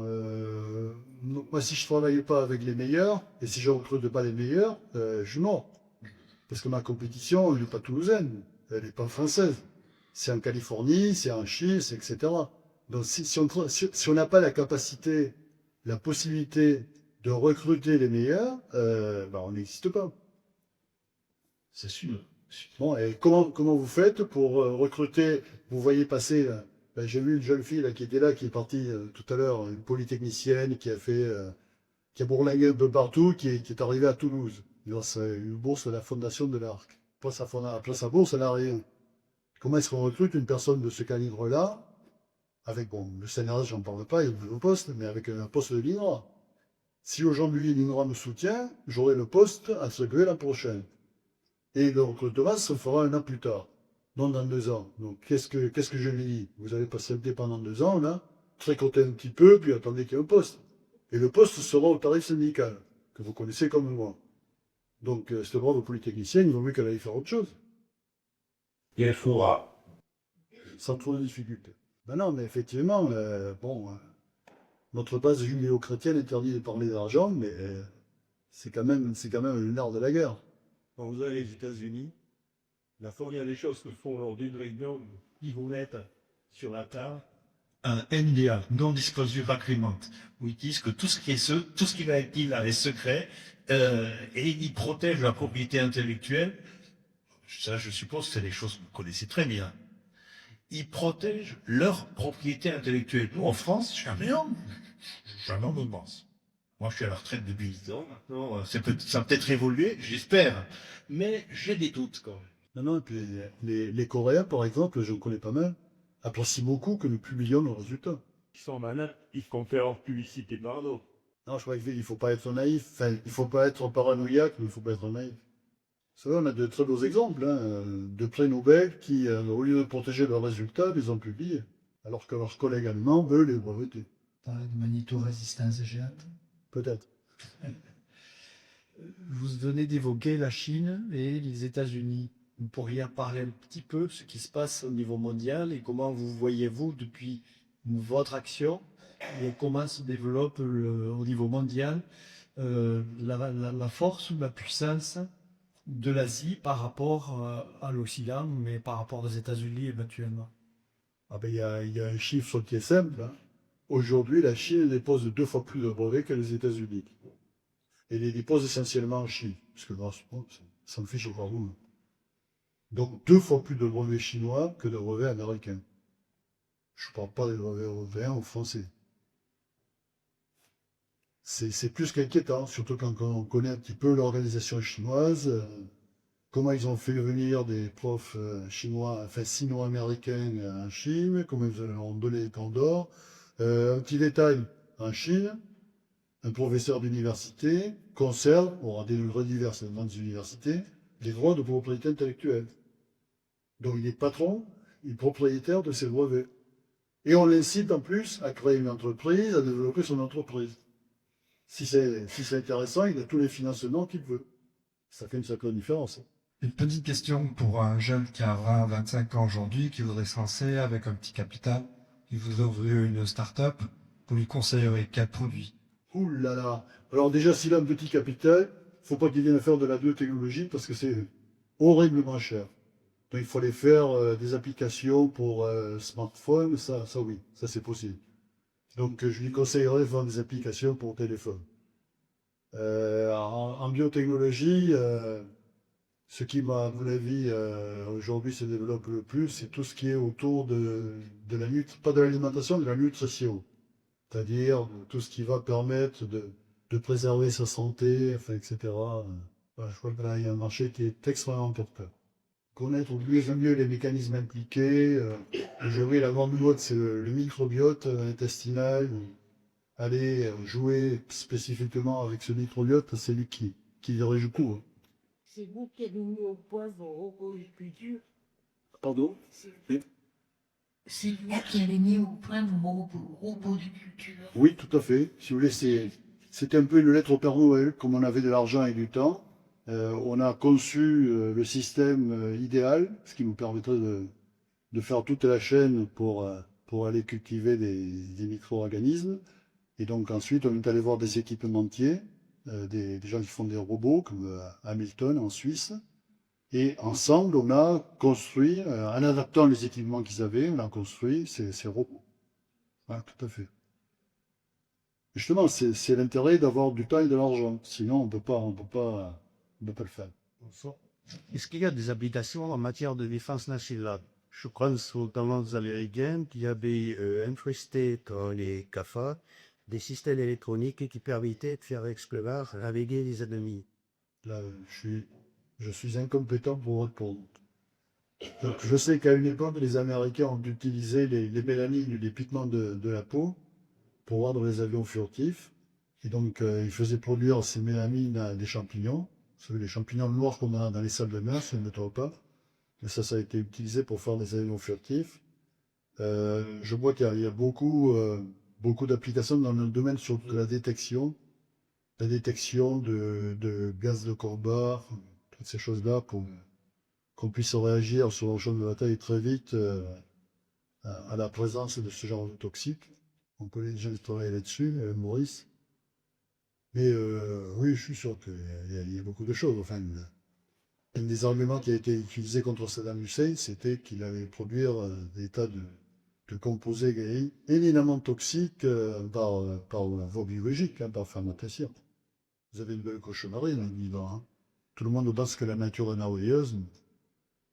moi, si je travaille pas avec les meilleurs, et si je recrute pas les meilleurs, je suis mort. Parce que ma compétition, elle n'est pas toulousaine, elle n'est pas française. C'est en Californie, c'est en Chine, c'est etc. Donc, si on n'a pas la capacité, la possibilité de recruter les meilleurs, on n'existe pas.
C'est sûr.
Bon, et comment vous faites pour recruter? Vous voyez passer, j'ai vu une jeune fille là, qui était là, qui est partie tout à l'heure, une polytechnicienne qui a bourlingué un peu partout, qui est arrivée à Toulouse grâce à une bourse de la Fondation de l'Arc. Après sa bourse, elle n'a rien. Comment est-ce qu'on recrute une personne de ce calibre-là avec, le CNRS, j'en parle pas, il y a de poste, mais avec un poste de l'INRA. Si aujourd'hui l'INRA me soutient, j'aurai le poste à se gré l'an prochain. Et le recrutement se fera 1 an plus tard, non dans 2 ans. Donc qu'est-ce que je lui dis? Vous avez patienté pendant 2 ans, là, tricotez un petit peu, puis attendez qu'il y ait un poste. Et le poste sera au tarif syndical, que vous connaissez comme moi. Donc cette brave polytechnicienne, il vaut mieux qu'elle aille faire autre chose.
Et elle fera.
Sans trop de difficultés. Ben non, mais effectivement, notre base judéo-chrétienne interdit de parler d'argent, mais c'est quand même le nerf de la guerre.
Quand vous allez aux États-Unis, la première des choses que font lors d'une réunion, ils vous mettent sur la table un NDA, non-disclosure agreement, où ils disent que tout ce qui va être dit là est secret, et ils protègent la propriété intellectuelle. Ça, je suppose que c'est des choses que vous connaissez très bien. Ils protègent leur propriété intellectuelle. Nous, en France, jamais on me pense. Moi, je suis à la retraite depuis 10 ans. Maintenant, ça a peut-être évolué, j'espère. Mais j'ai des doutes, quand même.
Non, et puis les Coréens, par exemple, j'en connais pas mal, apprécient beaucoup que nous publions nos résultats.
Ils sont malins, ils font faire en publicité par d'autres.
Non, je crois qu'il faut pas être naïf, enfin, il faut pas être paranoïaque, mais il faut pas être naïf. Vous savez, on a de très beaux exemples, de prix Nobel qui, au lieu de protéger leurs résultats, les ont publiés, alors que leurs collègues allemands veulent les breveter.
Parler de magnétorésistance géante.
Peut-être.
Vous venez d'évoquer la Chine et les États-Unis. Vous pourriez parler un petit peu de ce qui se passe au niveau mondial et comment vous voyez-vous depuis votre action et comment se développe au niveau mondial la force ou la puissance de l'Asie par rapport à l'Occident, mais par rapport aux États-Unis éventuellement.
Il y a un chiffre qui est simple. Aujourd'hui, la Chine dépose 2 fois plus de brevets que les États-Unis. Et les dépose essentiellement en Chine, parce que ça me fait chier par vous. Donc 2 fois plus de brevets chinois que de brevets américains. Je parle pas des brevets européens ou français. C'est plus qu'inquiétant, surtout quand on connaît un petit peu l'organisation chinoise, comment ils ont fait venir des profs chinois, enfin sino-américains en Chine, comment ils leur ont donné des temps d'or. Un petit détail, en Chine, un professeur d'université conserve, aura des degrés divers dans des universités, des droits de propriété intellectuelle. Donc il est patron, il est propriétaire de ses brevets. Et on l'incite en plus à créer une entreprise, à développer son entreprise. Si c'est intéressant, il a tous les financements qu'il veut. Ça fait une sacrée différence.
Une petite question pour un jeune qui a 20-25 ans aujourd'hui, qui voudrait se lancer avec un petit capital, qui voudrait ouvrir une start-up, vous lui conseillerez quel produit?
Ouh là là. Alors déjà, s'il a un petit capital, faut pas qu'il vienne faire de la biotechnologie parce que c'est horriblement cher. Donc il faut aller faire des applications pour smartphone, ça oui, ça c'est possible. Donc je lui conseillerais de faire des applications pour téléphone. En biotechnologie, ce qui, à mon avis, aujourd'hui se développe le plus, c'est tout ce qui est autour de la pas de l'alimentation, de la nutrition. C'est-à-dire tout ce qui va permettre de préserver sa santé, enfin, etc. Je crois que là, il y a un marché qui est extrêmement porteur. Connaître mieux en mieux les mécanismes impliqués. Aujourd'hui, la grande mode, c'est le microbiote intestinal. Aller jouer spécifiquement avec ce microbiote, c'est lui qui dirige le coup.
C'est vous qui avez mis au point vos robots de culture.
Pardon?
C'est vous qui avez mis au point vos robots de culture.
Oui, tout à fait. Si vous voulez, c'était un peu une lettre au Père Noël, comme on avait de l'argent et du temps. On a conçu le système idéal, ce qui nous permettrait de faire toute la chaîne pour aller cultiver des micro-organismes. Et donc ensuite, on est allé voir des équipementiers, des gens qui font des robots, comme Hamilton en Suisse. Et ensemble, on a construit, en adaptant les équipements qu'ils avaient, on a construit ces robots. Ouais, tout à fait. Justement, c'est l'intérêt d'avoir du temps et de l'argent. Sinon, on peut pas le faire.
Est-ce qu'il y a des applications en matière de défense nationale? Je pense notamment aux Américains qui avaient incrusté dans les CAFA des systèmes électroniques qui permettaient de faire explorer, naviguer les ennemis.
Là, je suis incompétent pour répondre. Donc, je sais qu'à une époque, les Américains ont utilisé les mélanines, les pigments de la peau pour voir dans les avions furtifs. Et donc, ils faisaient produire ces mélanines à des champignons. Vous savez, les champignons noirs qu'on a dans les salles de bain, ça ne me trompe pas. Mais ça a été utilisé pour faire des avions furtifs. Je vois qu'il y a beaucoup d'applications dans le domaine surtout de la détection de gaz de combat, toutes ces choses-là, pour qu'on puisse réagir sur le champ de bataille très vite à la présence de ce genre de toxiques. On connaît déjà travailler là-dessus, Maurice. Mais oui, je suis sûr qu'il y a beaucoup de choses. Enfin, un des arguments qui a été utilisé contre Saddam Hussein, c'était qu'il allait produire des tas de composés éminemment toxiques par voie biologique, par fermentation. Vous avez une belle cochonnerie dans le vivant. Hein. Tout le monde pense que la nature est merveilleuse.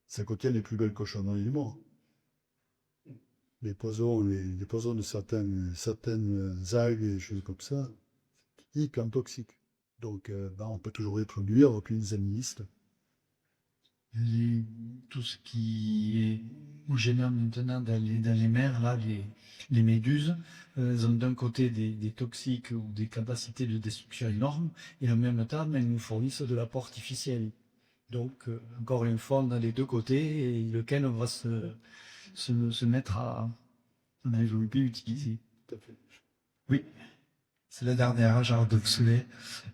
Ça contient les plus belles cochonneries du monde. Les poisons de certaines algues et des choses comme ça, c'est hyper toxique. Donc, on peut toujours les produire, aucune analystes.
Tout ce qui est ou génère maintenant dans les mers, là, les méduses, elles ont d'un côté des toxiques ou des capacités de destruction énormes, et en même temps, elles nous fournissent de l'apport artificiel. Donc, encore une fois, on a les deux côtés, et lequel on va se mettre à développer, utiliser.
Tout à fait.
Oui. C'est la dernière, Gérard Doxoulet.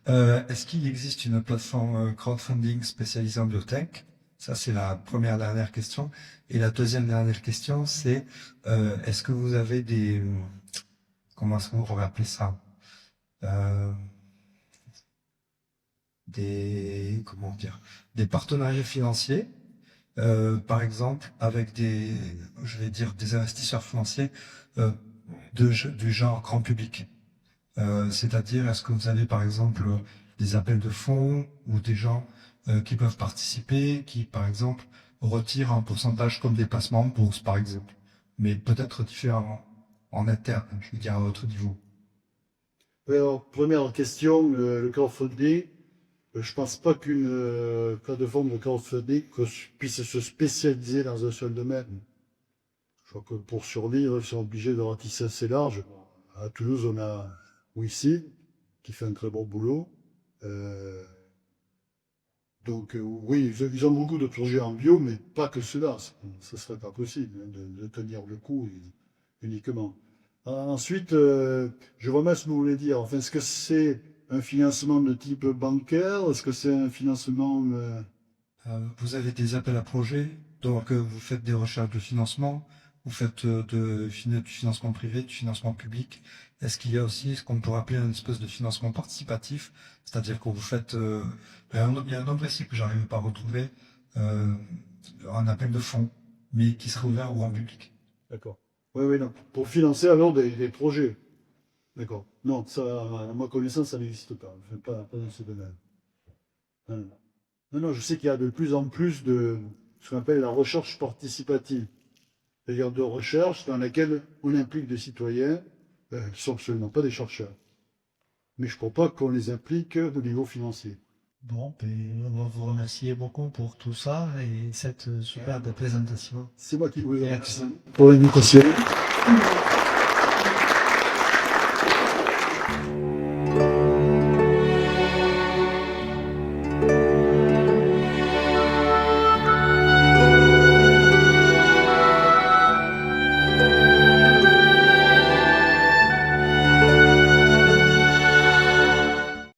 Est-ce qu'il existe une plateforme crowdfunding spécialisée en biotech? Ça, c'est la première dernière question. Et la deuxième dernière question, c'est est-ce que vous avez comment est-ce qu'on pourrait appeler ça? Des partenariats financiers, par exemple, avec des investisseurs financiers du genre grand public. C'est-à-dire, est-ce que vous avez, par exemple, des appels de fonds ou des gens qui peuvent participer, qui, par exemple, retirent un pourcentage comme des placements en bourse, par exemple, mais peut-être différemment, en interne, je veux dire à votre niveau.
Alors, première question, le crowdfunding. Je pense pas qu'une plateforme de crowdfunding puisse se spécialiser dans un seul domaine. Je crois que pour survivre, ils sont obligés de ratisser assez large. À Toulouse, on a Wissi, qui fait un très bon boulot. Donc oui, ils ont beaucoup de projets en bio, mais pas que cela. Ce serait pas possible hein, de tenir le coup uniquement. Ensuite, je vois mal ce que vous voulez dire. Enfin, est-ce que c'est un financement de type bancaire? Est-ce que c'est un financement...
Vous avez des appels à projets, donc vous faites des recherches de financement, vous faites du financement privé, du financement public. Est-ce qu'il y a aussi ce qu'on pourrait appeler une espèce de financement participatif, c'est-à-dire que vous faites... il y a un nom précis que j'arrive pas à retrouver, un appel de fonds, mais qui serait ouvert au grand public.
D'accord. Oui, non. Pour financer alors des projets. D'accord. Non, ça, à ma connaissance, ça n'existe pas. Enfin, pas dans ce domaine. Non, je sais qu'il y a de plus en plus de ce qu'on appelle la recherche participative. C'est-à-dire de recherche dans laquelle on implique des citoyens qui ne sont absolument pas des chercheurs. Mais je ne crois pas qu'on les implique au niveau financier.
Bon, on va vous remercier beaucoup pour tout ça et cette superbe présentation.
C'est moi qui vous remercie pour l'invitation.